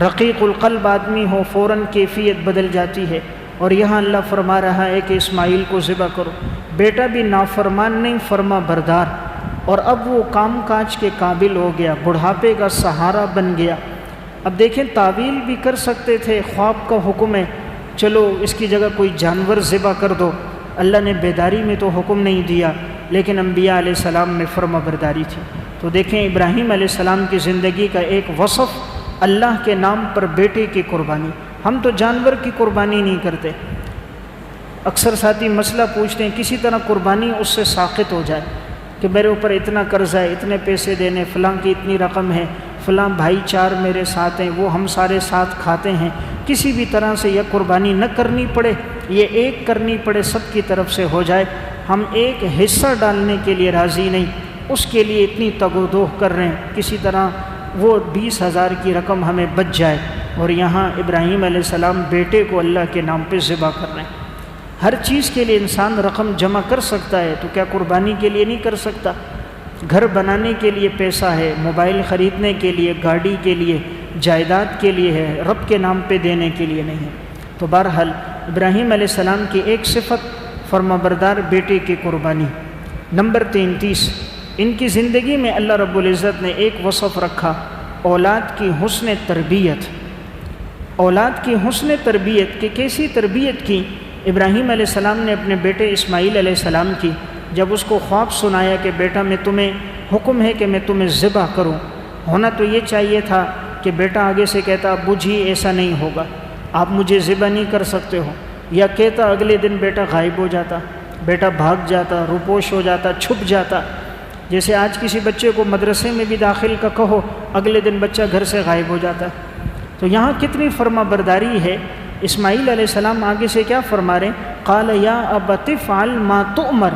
رقیق القلب آدمی ہو فوراً کیفیت بدل جاتی ہے، اور یہاں اللہ فرما رہا ہے کہ اسماعیل کو ذبح کرو۔ بیٹا بھی نافرمان نہیں، فرما بردار، اور اب وہ کام کاج کے قابل ہو گیا، بڑھاپے کا سہارا بن گیا۔ اب دیکھیں تعویل بھی کر سکتے تھے، خواب کا حکم ہے چلو اس کی جگہ کوئی جانور ذبح کر دو، اللہ نے بیداری میں تو حکم نہیں دیا، لیکن انبیاء علیہ السلام میں فرما برداری تھی۔ تو دیکھیں ابراہیم علیہ السلام کی زندگی کا ایک وصف اللہ کے نام پر بیٹے کی قربانی۔ ہم تو جانور کی قربانی نہیں کرتے، اکثر ساتھی مسئلہ پوچھتے ہیں کسی طرح قربانی اس سے ساقط ہو جائے کہ میرے اوپر اتنا قرضہ ہے، اتنے پیسے دینے، فلاں کی اتنی رقم ہے، فلاں بھائی چار میرے ساتھ ہیں، وہ ہم سارے ساتھ کھاتے ہیں، کسی بھی طرح سے یہ قربانی نہ کرنی پڑے، یہ ایک کرنی پڑے، سب کی طرف سے ہو جائے۔ ہم ایک حصہ ڈالنے کے لیے راضی نہیں، اس کے لیے اتنی تگ و دو کر رہے ہیں، کسی طرح وہ 20,000 کی رقم ہمیں بچ جائے۔ اور یہاں ابراہیم علیہ السلام بیٹے کو اللہ کے نام پہ ذبح کر رہے ہیں۔ ہر چیز کے لیے انسان رقم جمع کر سکتا ہے، تو کیا قربانی کے لیے نہیں کر سکتا؟ گھر بنانے کے لیے پیسہ ہے، موبائل خریدنے کے لیے، گاڑی کے لیے، جائیداد کے لیے ہے، رب کے نام پہ دینے کے لیے نہیں ہے۔ تو بہرحال ابراہیم علیہ السلام کی ایک صفت فرمانبردار بیٹے کی قربانی۔ نمبر 33، ان کی زندگی میں اللہ رب العزت نے ایک وصف رکھا، اولاد کی حسن تربیت۔ اولاد کی حسن تربیت کہ کیسی تربیت کی ابراہیم علیہ السلام نے اپنے بیٹے اسماعیل علیہ السلام کی؟ جب اس کو خواب سنایا کہ بیٹا میں تمہیں حکم ہے کہ میں تمہیں ذبح کروں، ہونا تو یہ چاہیے تھا کہ بیٹا آگے سے کہتا ابو جی ایسا نہیں ہوگا، آپ مجھے ذبح نہیں کر سکتے ہو، یا کہتا اگلے دن بیٹا غائب ہو جاتا، بیٹا بھاگ جاتا، روپوش ہو جاتا، چھپ جاتا۔ جیسے آج کسی بچے کو مدرسے میں بھی داخل کا کہو، اگلے دن بچہ گھر سے غائب ہو جاتا ہے۔ تو یہاں کتنی فرما برداری ہے۔ اسماعیل علیہ السلام آگے سے کیا فرما رہے ہیں؟ قال یا ابت افعل ما تؤمر،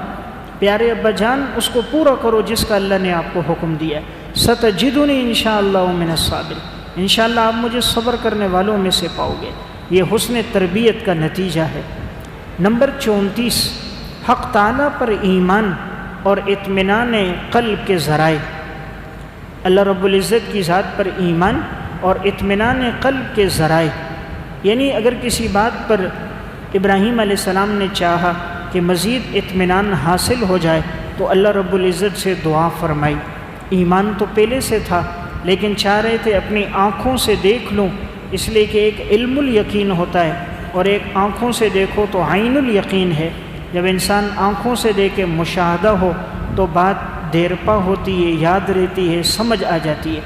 پیارے ابا جان اس کو پورا کرو جس کا اللہ نے آپ کو حکم دیا ہے۔ ستجدنی انشاءاللہ من الصابرین، انشاءاللہ آپ مجھے صبر کرنے والوں میں سے پاؤ گے۔ یہ حسن تربیت کا نتیجہ ہے۔ نمبر 34، حق تعالیٰ پر ایمان اور اطمینان قلب کے ذرائع۔ اللہ رب العزت کی ذات پر ایمان اور اطمینان قلب کے ذرائع، یعنی اگر کسی بات پر ابراہیم علیہ السلام نے چاہا کہ مزید اطمینان حاصل ہو جائے تو اللہ رب العزت سے دعا فرمائی۔ ایمان تو پہلے سے تھا، لیکن چاہ رہے تھے اپنی آنکھوں سے دیکھ لوں، اس لیے کہ ایک علم الیقین ہوتا ہے اور ایک آنکھوں سے دیکھو تو عین الیقین ہے۔ جب انسان آنکھوں سے دیکھے مشاہدہ ہو تو بات دیرپا ہوتی ہے، یاد رہتی ہے، سمجھ آ جاتی ہے۔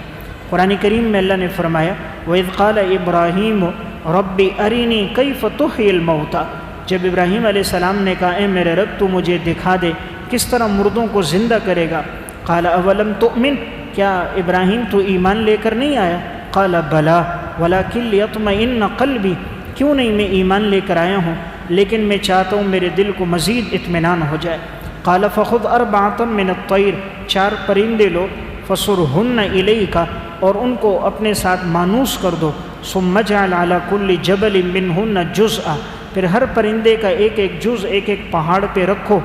قرآن کریم میں اللہ نے فرمایا وَإِذْ قَالَ إِبْرَاهِيمُ رَبِّ أَرِنِي كَيْفَ تُحْيِي الْمَوْتَى، جب ابراہیم علیہ السلام نے کہا اے میرے رب تو مجھے دکھا دے کس طرح مردوں کو زندہ کرے گا۔ قال اولم تؤمن، کیا ابراہیم تو ایمان لے کر نہیں آیا؟ قال بلا ولکن لیطمئن قلبی، کیوں نہیں میں ایمان لے کر آیا ہوں، لیکن میں چاہتا ہوں میرے دل کو مزید اطمینان ہو جائے۔ قال فخذ اربعۃ من الطیر، 4 پرندے لو، فصرہن الیک، اور ان کو اپنے ساتھ مانوس کر دو، ثم اجعل علی کل جبل منہن جزءا، پھر ہر پرندے کا ایک ایک جز ایک ایک پہاڑ پہ رکھو،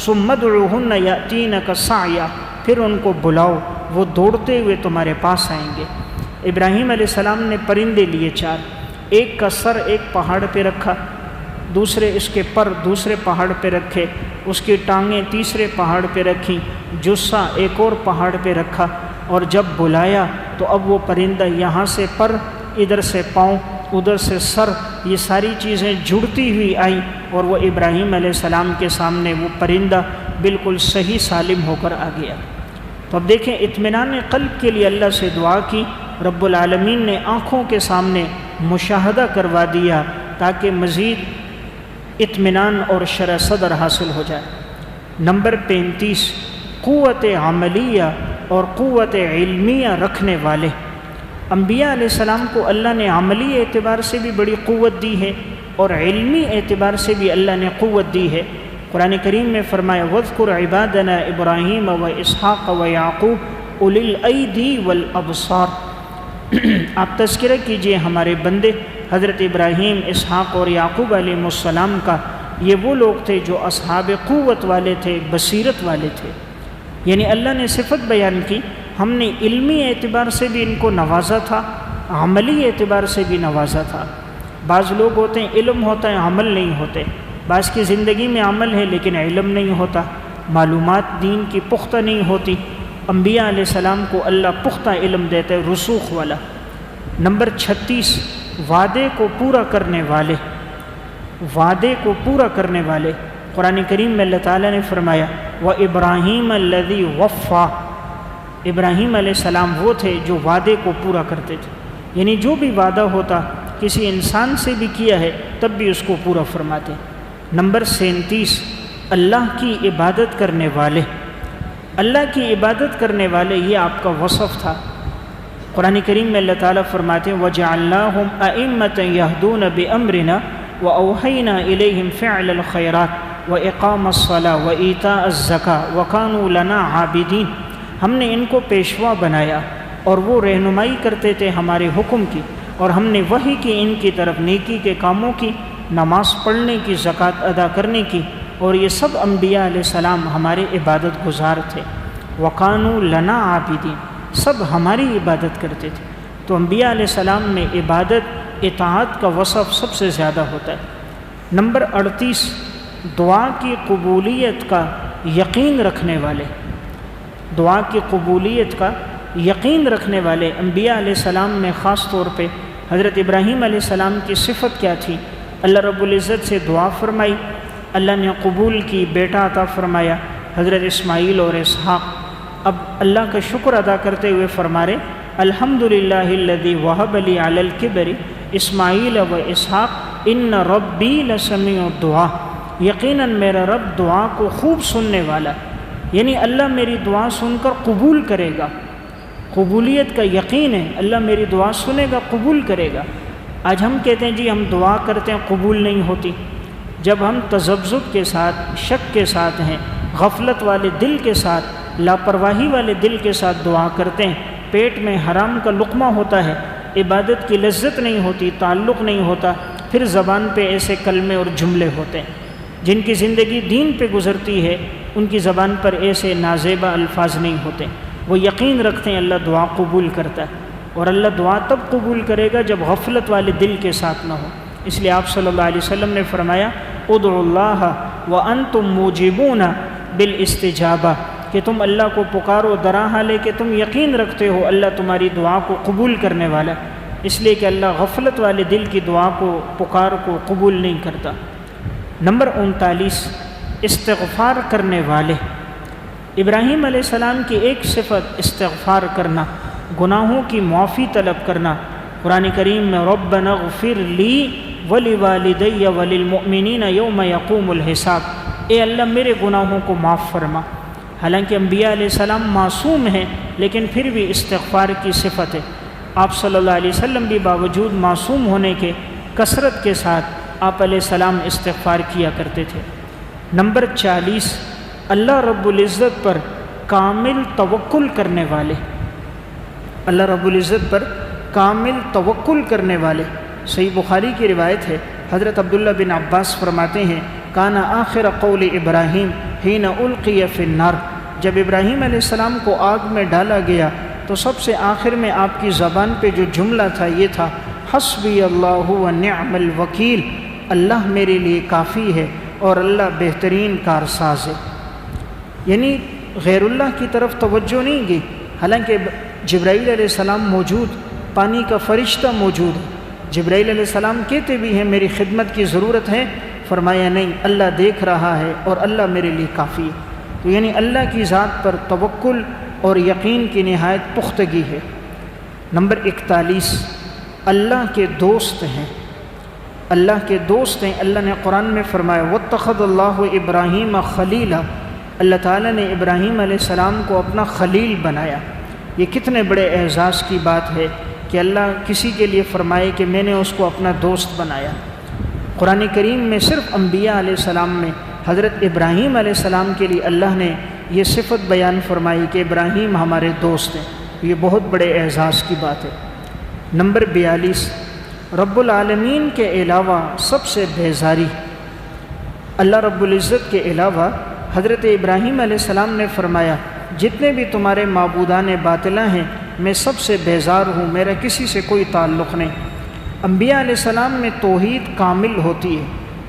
ثم ادعوہن یأتینک سعیا، پھر ان کو بلاؤ وہ دوڑتے ہوئے تمہارے پاس آئیں گے۔ ابراہیم علیہ السلام نے پرندے لیے 4، ایک کا سر ایک پہاڑ پہ رکھا، دوسرے اس کے پر دوسرے پہاڑ پہ رکھے، اس کی ٹانگیں تیسرے پہاڑ پہ رکھیں، جسہ ایک اور پہاڑ پہ رکھا، اور جب بلایا تو اب وہ پرندہ یہاں سے پر، ادھر سے پاؤں، ادھر سے سر، یہ ساری چیزیں جڑتی ہوئی آئیں، اور وہ ابراہیم علیہ السلام کے سامنے وہ پرندہ بالکل صحیح سالم ہو کر آ گیا۔ تو اب دیکھیں اطمینان قلب کے لیے اللہ سے دعا کی، رب العالمین نے آنکھوں کے سامنے مشاہدہ کروا دیا تاکہ مزید اطمینان اور شرح صدر حاصل ہو جائے۔ نمبر 35، قوت عملیہ اور قوت علمیہ رکھنے والے۔ انبیاء علیہ السلام کو اللہ نے عملی اعتبار سے بھی بڑی قوت دی ہے اور علمی اعتبار سے بھی اللہ نے قوت دی ہے۔ قرآن کریم میں فرمایا وَاذْكُرْ عِبَادَنَا إِبْرَاهِيمَ وَإِسْحَاقَ وَيَعْقُوبَ أُولِي الْأَيْدِي وَالْأَبْصَارِ، آپ تذکرہ کیجئے ہمارے بندے حضرت ابراہیم، اسحاق اور یعقوب علیہ السلام کا، یہ وہ لوگ تھے جو اصحاب قوت والے تھے، بصیرت والے تھے۔ یعنی اللہ نے صفت بیان کی، ہم نے علمی اعتبار سے بھی ان کو نوازا تھا، عملی اعتبار سے بھی نوازا تھا۔ بعض لوگ ہوتے ہیں علم ہوتا ہے عمل نہیں ہوتے، بعض کی زندگی میں عمل ہے لیکن علم نہیں ہوتا، معلومات دین کی پختہ نہیں ہوتی، انبیاء علیہ السلام کو اللہ پختہ علم دیتا ہے، رسوخ والا۔ نمبر 36، وعدے کو پورا کرنے والے، وعدے کو پورا کرنے والے۔ قرآن کریم میں اللہ تعالیٰ نے فرمایا وَإِبْرَاهِيمَ الَّذِي وَفَّى، ابراہیم علیہ السلام وہ تھے جو وعدے کو پورا کرتے تھے، یعنی جو بھی وعدہ ہوتا کسی انسان سے بھی کیا ہے تب بھی اس کو پورا فرماتے۔ نمبر 37، اللہ کی عبادت کرنے والے، اللہ کی عبادت کرنے والے، یہ آپ کا وصف تھا۔ قرآن کریم میں اللہ تعالیٰ فرماتے ہیں وَجَعَلْنَاهُمْ أَئِمَّةً يَهْدُونَ بِأَمْرِنَا وَأَوْحَيْنَا إِلَيْهِمْ فِعْلَ الْخَيْرَاتِ وَإِقَامَ الصَّلَاةِ وَإِيتَاءَ الزَّكَاةِ وَكَانُوا لَنَا عَابِدِينَ، ہم نے ان کو پیشوا بنایا اور وہ رہنمائی کرتے تھے ہمارے حکم کی، اور ہم نے وحی کی ان کی طرف نیکی کے کاموں کی، نماز پڑھنے کی، زکوٰۃ ادا کرنے کی، اور یہ سب انبیاء علیہ السلام ہمارے عبادت گزار تھے۔ وَقَانُوا لَنَا عَابِدِينَ، سب ہماری عبادت کرتے تھے۔ تو انبیاء علیہ السلام میں عبادت، اطاعت کا وصف سب سے زیادہ ہوتا ہے۔ نمبر 38، دعا کی قبولیت کا یقین رکھنے والے، دعا کی قبولیت کا یقین رکھنے والے۔ انبیاء علیہ السلام میں خاص طور پہ حضرت ابراہیم علیہ السلام کی صفت کیا تھی؟ اللہ رب العزت سے دعا فرمائی، اللہ نے قبول کی، بیٹا عطا فرمایا، حضرت اسماعیل اور اسحاق۔ اب اللہ کا شکر ادا کرتے ہوئے فرما رہے الحمدللہ الذی وہب لی علی الکبر اسماعیل و اسحاق ان ربی لسمیع الدعا، یقیناً میرا رب دعا کو خوب سننے والا، یعنی اللہ میری دعا سن کر قبول کرے گا۔ قبولیت کا یقین ہے، اللہ میری دعا سنے گا، قبول کرے گا۔ آج ہم کہتے ہیں جی ہم دعا کرتے ہیں قبول نہیں ہوتی۔ جب ہم تذبذب کے ساتھ، شک کے ساتھ ہیں، غفلت والے دل کے ساتھ، لاپرواہی والے دل کے ساتھ دعا کرتے ہیں، پیٹ میں حرام کا لقمہ ہوتا ہے، عبادت کی لذت نہیں ہوتی، تعلق نہیں ہوتا، پھر زبان پہ ایسے کلمے اور جملے ہوتے ہیں۔ جن کی زندگی دین پہ گزرتی ہے ان کی زبان پر ایسے نازیبہ الفاظ نہیں ہوتے، وہ یقین رکھتے ہیں اللہ دعا قبول کرتا ہے، اور اللہ دعا تب قبول کرے گا جب غفلت والے دل کے ساتھ نہ ہو۔ اس لیے آپ صلی اللہ علیہ وسلم نے فرمایا ادعوا اللہ وانتم موجبون بالاستجابہ، کہ تم اللہ کو پکارو درا حالے کہ تم یقین رکھتے ہو اللہ تمہاری دعا کو قبول کرنے والا ہے، اس لیے کہ اللہ غفلت والے دل کی دعا کو، پکار کو قبول نہیں کرتا۔ نمبر 39، استغفار کرنے والے۔ ابراہیم علیہ السلام کی ایک صفت استغفار کرنا، گناہوں کی معافی طلب کرنا۔ قرآن کریم میں ربنا اغفر لی ولوالدی وللمؤمنین یوم یقوم الحساب، اے اللہ میرے گناہوں کو معاف فرما۔ حالانکہ انبیاء علیہ السلام معصوم ہیں لیکن پھر بھی استغفار کی صفت ہے۔ آپ صلی اللہ علیہ وسلم بھی باوجود معصوم ہونے کے کثرت کے ساتھ آپ علیہ السلام استغفار کیا کرتے تھے۔ نمبر 40، اللہ رب العزت پر کامل توکل کرنے والے، اللہ رب العزت پر کامل توکل کرنے والے۔ صحیح بخاری کی روایت ہے، حضرت عبداللہ بن عباس فرماتے ہیں کان آخر قول ابراہیم حین القی فی النار، جب ابراہیم علیہ السلام کو آگ میں ڈالا گیا تو سب سے آخر میں آپ کی زبان پہ جو جملہ تھا یہ تھا حسبی اللہ ونعم الوکیل، اللہ میرے لیے کافی ہے اور اللہ بہترین کارساز ہے۔ یعنی غیر اللہ کی طرف توجہ نہیں گئی، حالانکہ جبرائیل علیہ السلام موجود، پانی کا فرشتہ موجود ہے، جبرائیل علیہ السلام کہتے بھی ہیں میری خدمت کی ضرورت ہے، فرمایا نہیں، اللہ دیکھ رہا ہے اور اللہ میرے لیے کافی ہے۔ تو یعنی اللہ کی ذات پر توکل اور یقین کی نہایت پختگی ہے۔ نمبر 41، اللہ کے دوست ہیں، اللہ کے دوست ہیں۔ اللہ نے قرآن میں فرمایا واتخذ اللہ ابراہیم خلیلا، اللہ تعالیٰ نے ابراہیم علیہ السلام کو اپنا خلیل بنایا۔ یہ کتنے بڑے اعزاز کی بات ہے کہ اللہ کسی کے لیے فرمائے کہ میں نے اس کو اپنا دوست بنایا۔ قرآن کریم میں صرف انبیاء علیہ السلام میں حضرت ابراہیم علیہ السلام کے لیے اللہ نے یہ صفت بیان فرمائی کہ ابراہیم ہمارے دوست ہیں، یہ بہت بڑے اعزاز کی بات ہے۔ نمبر 42، رب العالمین کے علاوہ سب سے بیزاری، اللہ رب العزت کے علاوہ حضرت ابراہیم علیہ السلام نے فرمایا جتنے بھی تمہارے معبودان باطلہ ہیں میں سب سے بیزار ہوں، میرا کسی سے کوئی تعلق نہیں۔ انبیاء علیہ السلام میں توحید کامل ہوتی ہے،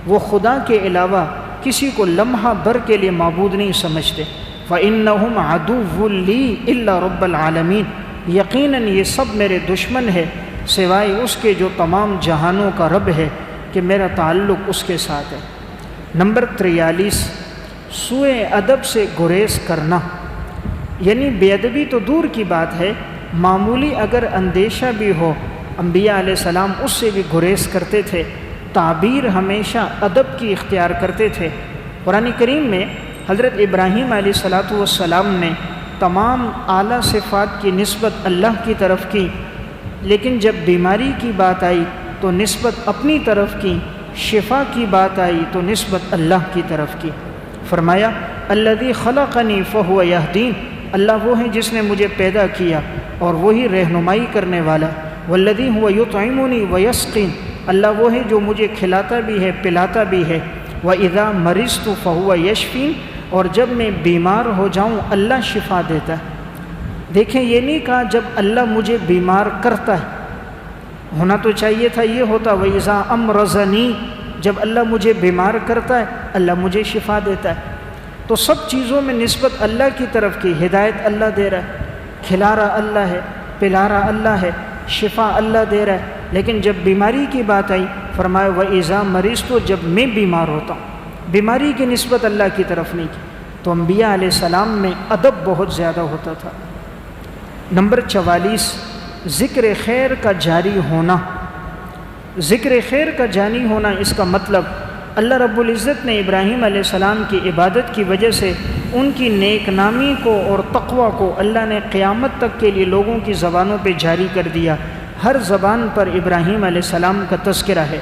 وہ خدا کے علاوہ کسی کو لمحہ بھر کے لیے معبود نہیں سمجھتے۔ فَإِنَّهُمْ عَدُوٌّ لِّي إِلَّا رَبَّ الْعَالَمِينَ، یقیناً یہ سب میرے دشمن ہے سوائے اس کے جو تمام جہانوں کا رب ہے، کہ میرا تعلق اس کے ساتھ ہے۔ نمبر 43، سوء ادب سے گریز کرنا، یعنی بے ادبی تو دور کی بات ہے، معمولی اگر اندیشہ بھی ہو، انبیاء علیہ السلام اس سے بھی گریز کرتے تھے، تعبیر ہمیشہ ادب کی اختیار کرتے تھے۔ قرآن کریم میں حضرت ابراہیم علیہ السلام نے تمام اعلیٰ صفات کی نسبت اللہ کی طرف کی، لیکن جب بیماری کی بات آئی تو نسبت اپنی طرف کی، شفا کی بات آئی تو نسبت اللہ کی طرف کی۔ فرمایا الذی خلقنی فہو یہدین، اللہ وہ ہے جس نے مجھے پیدا کیا اور وہی رہنمائی کرنے والا۔ والذی هو یطعمنی ویسقین، اللہ وہ ہے جو مجھے کھلاتا بھی ہے پلاتا بھی ہے۔ وَإِذَا مَرِضْتُ فَهُوَ يَشْفِينِ، اور جب میں بیمار ہو جاؤں اللہ شفا دیتا ہے۔ دیکھیں یہ نہیں کہا جب اللہ مجھے بیمار کرتا ہے، ہونا تو چاہیے تھا یہ ہوتا وَإِذَا أَمْرَضَنِي، جب اللہ مجھے بیمار کرتا ہے اللہ مجھے شفا دیتا ہے۔ تو سب چیزوں میں نسبت اللہ کی طرف کی، ہدایت اللہ دے رہا ہے، کھلا رہا اللہ ہے، پلا رہا اللہ ہے، شفا اللہ دے رہا ہے۔ لیکن جب بیماری کی بات آئی فرمایا وَإِذَا مَرِضْتُ، جب میں بیمار ہوتا ہوں، بیماری کی نسبت اللہ کی طرف نہیں کی۔ تو انبیاء علیہ السلام میں ادب بہت زیادہ ہوتا تھا۔ نمبر 44، ذکر خیر کا جاری ہونا۔ ذکر خیر کا جاری ہونا، اس کا مطلب اللہ رب العزت نے ابراہیم علیہ السلام کی عبادت کی وجہ سے ان کی نیک نامی کو اور تقوی کو اللہ نے قیامت تک کے لیے لوگوں کی زبانوں پہ جاری کر دیا۔ ہر زبان پر ابراہیم علیہ السلام کا تذکرہ ہے۔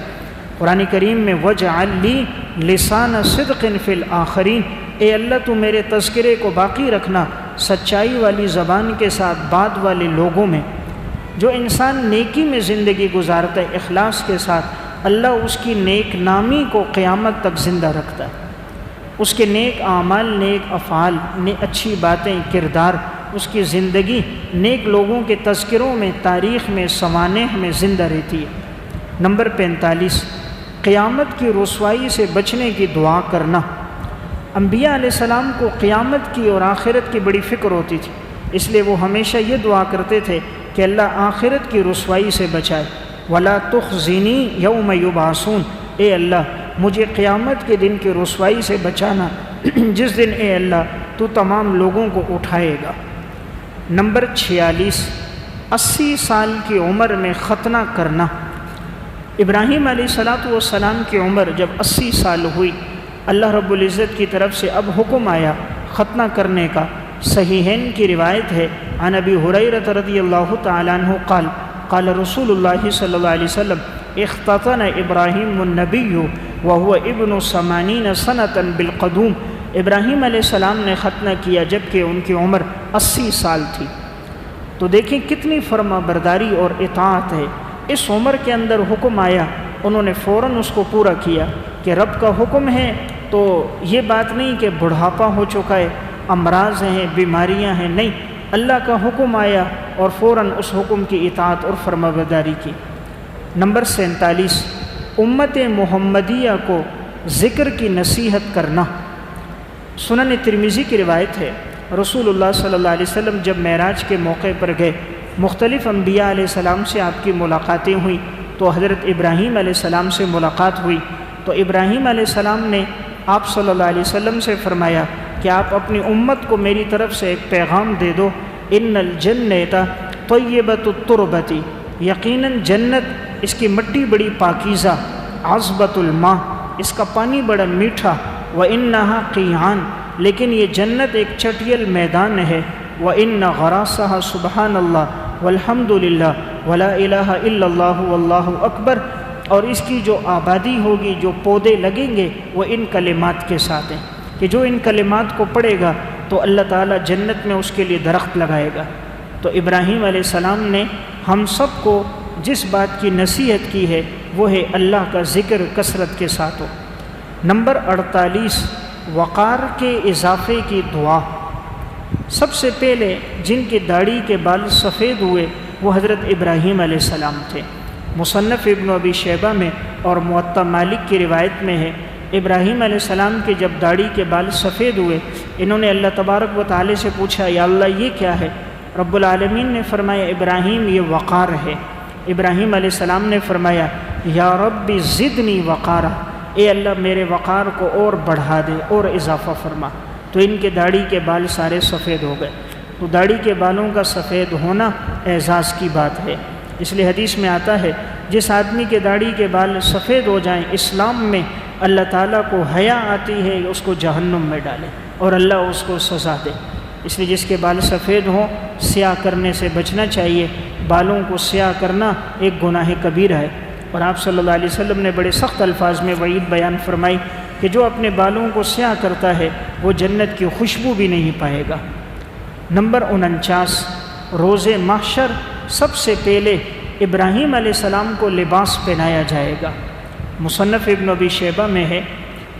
قرآن کریم میں وَجْعَلْ لِي لِسَانَ صِدْقٍ فِي الْآخِرِينَ، اے اللہ تو میرے تذکرے کو باقی رکھنا سچائی والی زبان کے ساتھ بعد والے لوگوں میں۔ جو انسان نیکی میں زندگی گزارتا ہے اخلاص کے ساتھ، اللہ اس کی نیک نامی کو قیامت تک زندہ رکھتا ہے۔ اس کے نیک اعمال، نیک افعال، اچھی باتیں، کردار، اس کی زندگی نیک لوگوں کے تذکروں میں، تاریخ میں، سوانح میں زندہ رہتی ہے۔ نمبر 45، قیامت کی رسوائی سے بچنے کی دعا کرنا۔ انبیاء علیہ السلام کو قیامت کی اور آخرت کی بڑی فکر ہوتی تھی، اس لیے وہ ہمیشہ یہ دعا کرتے تھے کہ اللہ آخرت کی رسوائی سے بچائے۔ وَلَا تُخْزِنِي يَوْمَ يُبْعَثُونَ، اے اللہ مجھے قیامت کے دن کی رسوائی سے بچانا، جس دن اے اللہ تو تمام لوگوں کو اٹھائے گا۔ نمبر 46، 80 سال کی عمر میں ختنہ کرنا۔ ابراہیم علیہ السلام کی عمر جب 80 سال ہوئی، اللہ رب العزت کی طرف سے اب حکم آیا ختنہ کرنے کا۔ صحیحین کی روایت ہے، عن ابی ہریرہ رضی اللہ تعالیٰ عنہ قال قال رسول اللہ صلی اللہ علیہ وسلم اختتن ابراہیم النبی وهو ابن 80 سنة بالقدوم، ابراہیم علیہ السلام نے ختنہ کیا جبکہ ان کی عمر 80 سال تھی۔ تو دیکھیں کتنی فرما برداری اور اطاعت ہے۔ اس عمر کے اندر حکم آیا، انہوں نے فوراً اس کو پورا کیا کہ رب کا حکم ہے، تو یہ بات نہیں کہ بڑھاپا ہو چکا ہے، امراض ہیں، بیماریاں ہیں، نہیں، اللہ کا حکم آیا اور فوراً اس حکم کی اطاعت اور فرما برداری کی۔ نمبر 47، امت محمدیہ کو ذکر کی نصیحت کرنا۔ سنن ترمذی کی روایت ہے، رسول اللہ صلی اللہ علیہ وسلم جب معراج کے موقع پر گئے، مختلف انبیاء علیہ السلام سے آپ کی ملاقاتیں ہوئیں، تو حضرت ابراہیم علیہ السلام سے ملاقات ہوئی، تو ابراہیم علیہ السلام نے آپ صلی اللہ علیہ وسلم سے فرمایا کہ آپ اپنی امت کو میری طرف سے ایک پیغام دے دو، ان الجنت طیبۃ التربۃ، یقیناً جنت اس کی مٹی بڑی پاکیزہ، عذبۃ الماء اس کا پانی بڑا میٹھا، وانھا قیعان لیکن یہ جنت ایک چٹیل میدان ہے، وان غراسھا سبحان اللہ والحمد للہ ولا الہ الا اللہ واللہ اکبر، اور اس کی جو آبادی ہوگی، جو پودے لگیں گے وہ ان کلمات کے ساتھ ہیں کہ جو ان کلمات کو پڑھے گا تو اللہ تعالیٰ جنت میں اس کے لیے درخت لگائے گا۔ تو ابراہیم علیہ السلام نے ہم سب کو جس بات کی نصیحت کی ہے وہ ہے اللہ کا ذکر کثرت کے ساتھ ہو۔ نمبر 48، وقار کے اضافے کی دعا۔ سب سے پہلے جن کی داڑھی کے بال سفید ہوئے وہ حضرت ابراہیم علیہ السلام تھے۔ مصنف ابن ابی شیبہ میں اور موطا مالک کی روایت میں ہے ابراہیم علیہ السلام کے جب داڑھی کے بال سفید ہوئے، انہوں نے اللہ تبارک و تعالی سے پوچھا یا اللہ یہ کیا ہے؟ رب العالمین نے فرمایا ابراہیم یہ وقار ہے۔ ابراہیم علیہ السلام نے فرمایا یا رب زدنی وقارا، اے اللہ میرے وقار کو اور بڑھا دے اور اضافہ فرما۔ تو ان کے داڑھی کے بال سارے سفید ہو گئے۔ تو داڑھی کے بالوں کا سفید ہونا اعزاز کی بات ہے، اس لیے حدیث میں آتا ہے جس آدمی کے داڑھی کے بال سفید ہو جائیں اسلام میں اللہ تعالیٰ کو حیا آتی ہے اس کو جہنم میں ڈالے اور اللہ اس کو سزا دے۔ اس لیے جس کے بال سفید ہوں سیاہ کرنے سے بچنا چاہیے۔ بالوں کو سیاہ کرنا ایک گناہ کبیرہ ہے، اور آپ صلی اللہ علیہ وسلم نے بڑے سخت الفاظ میں وعید بیان فرمائی کہ جو اپنے بالوں کو سیاہ کرتا ہے وہ جنت کی خوشبو بھی نہیں پائے گا۔ نمبر 49، روز محشر سب سے پہلے ابراہیم علیہ السلام کو لباس پہنایا جائے گا۔ مصنف ابن ابی شیبہ میں ہے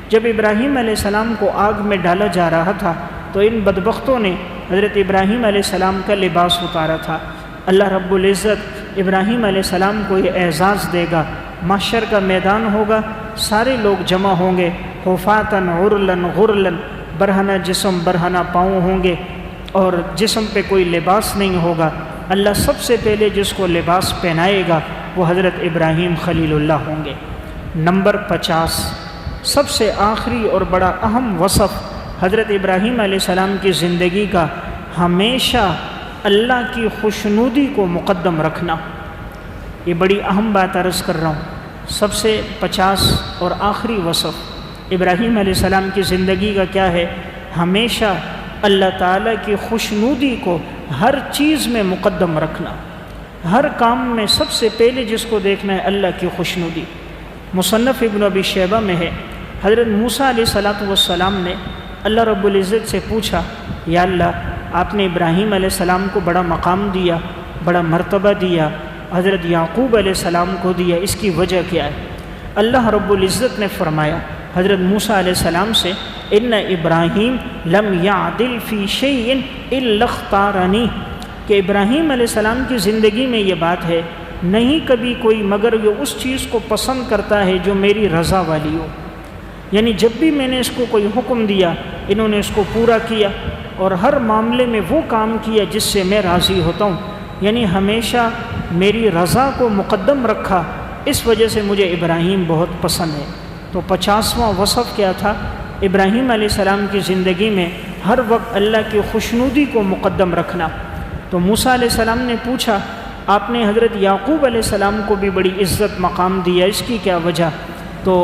جب ابراہیم علیہ السلام کو آگ میں ڈالا جا رہا تھا تو ان بدبختوں نے حضرت ابراہیم علیہ السلام کا لباس اتارا تھا۔ اللہ رب العزت ابراہیم علیہ السلام کو یہ اعزاز دے گا، محشر کا میدان ہوگا، سارے لوگ جمع ہوں گے، حفاتن غرلن غرلن، برہنہ جسم برہنہ پاؤں ہوں گے اور جسم پہ کوئی لباس نہیں ہوگا۔ اللہ سب سے پہلے جس کو لباس پہنائے گا وہ حضرت ابراہیم خلیل اللہ ہوں گے۔ نمبر 50، سب سے آخری اور بڑا اہم وصف حضرت ابراہیم علیہ السلام کی زندگی کا ہمیشہ اللہ کی خوشنودی کو مقدم رکھنا۔ یہ بڑی اہم بات عرض کر رہا ہوں۔ سب سے 50 اور آخری وصف ابراہیم علیہ السلام کی زندگی کا کیا ہے؟ ہمیشہ اللہ تعالیٰ کی خوشنودی کو ہر چیز میں مقدم رکھنا۔ ہر کام میں سب سے پہلے جس کو دیکھنا ہے اللہ کی خوشنودی۔ مصنف ابن ابی شیبہ میں ہے حضرت موسیٰ علیہ السلام نے اللہ رب العزت سے پوچھا یا اللہ آپ نے ابراہیم علیہ السلام کو بڑا مقام دیا، بڑا مرتبہ دیا، حضرت یعقوب علیہ السلام کو دیا، اس کی وجہ کیا ہے؟ اللہ رب العزت نے فرمایا حضرت موسیٰ علیہ السلام سے ان ابراہیم لم یعدل فی شیء الا اختارنی، کہ ابراہیم علیہ السلام کی زندگی میں یہ بات ہے نہیں کبھی کوئی مگر یہ اس چیز کو پسند کرتا ہے جو میری رضا والی ہو، یعنی جب بھی میں نے اس کو کوئی حکم دیا انہوں نے اس کو پورا کیا اور ہر معاملے میں وہ کام کیا جس سے میں راضی ہوتا ہوں، یعنی ہمیشہ میری رضا کو مقدم رکھا، اس وجہ سے مجھے ابراہیم بہت پسند ہے۔ تو 50واں وصف کیا تھا؟ ابراہیم علیہ السلام کی زندگی میں ہر وقت اللہ کی خوشنودی کو مقدم رکھنا۔ تو موسیٰ علیہ السلام نے پوچھا آپ نے حضرت یعقوب علیہ السلام کو بھی بڑی عزت مقام دیا، اس کی کیا وجہ؟ تو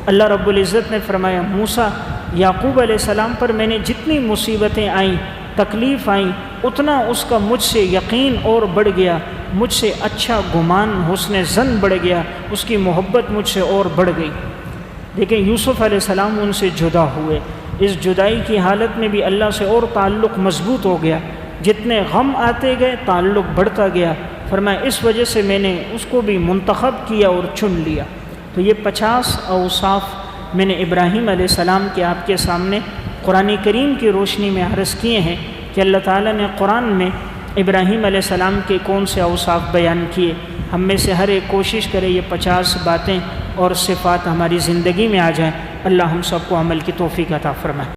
اللہ رب العزت نے فرمایا موسیٰ یعقوب علیہ السلام پر میں نے جتنی مصیبتیں آئیں تکلیف آئیں اتنا اس کا مجھ سے یقین اور بڑھ گیا، مجھ سے اچھا گمان حسن ظن بڑھ گیا، اس کی محبت مجھ سے اور بڑھ گئی۔ لیکن یوسف علیہ السلام ان سے جدا ہوئے، اس جدائی کی حالت میں بھی اللہ سے اور تعلق مضبوط ہو گیا، جتنے غم آتے گئے تعلق بڑھتا گیا، فرمایا اس وجہ سے میں نے اس کو بھی منتخب کیا اور چن لیا۔ تو یہ 50 اوصاف میں نے ابراہیم علیہ السلام کے آپ کے سامنے قرآن کریم کی روشنی میں عرض کیے ہیں کہ اللہ تعالیٰ نے قرآن میں ابراہیم علیہ السلام کے کون سے اوصاف بیان کیے۔ ہم میں سے ہر ایک کوشش کرے یہ 50 باتیں اور صفات ہماری زندگی میں آ جائیں۔ اللہ ہم سب کو عمل کی توفیق عطا فرمائے۔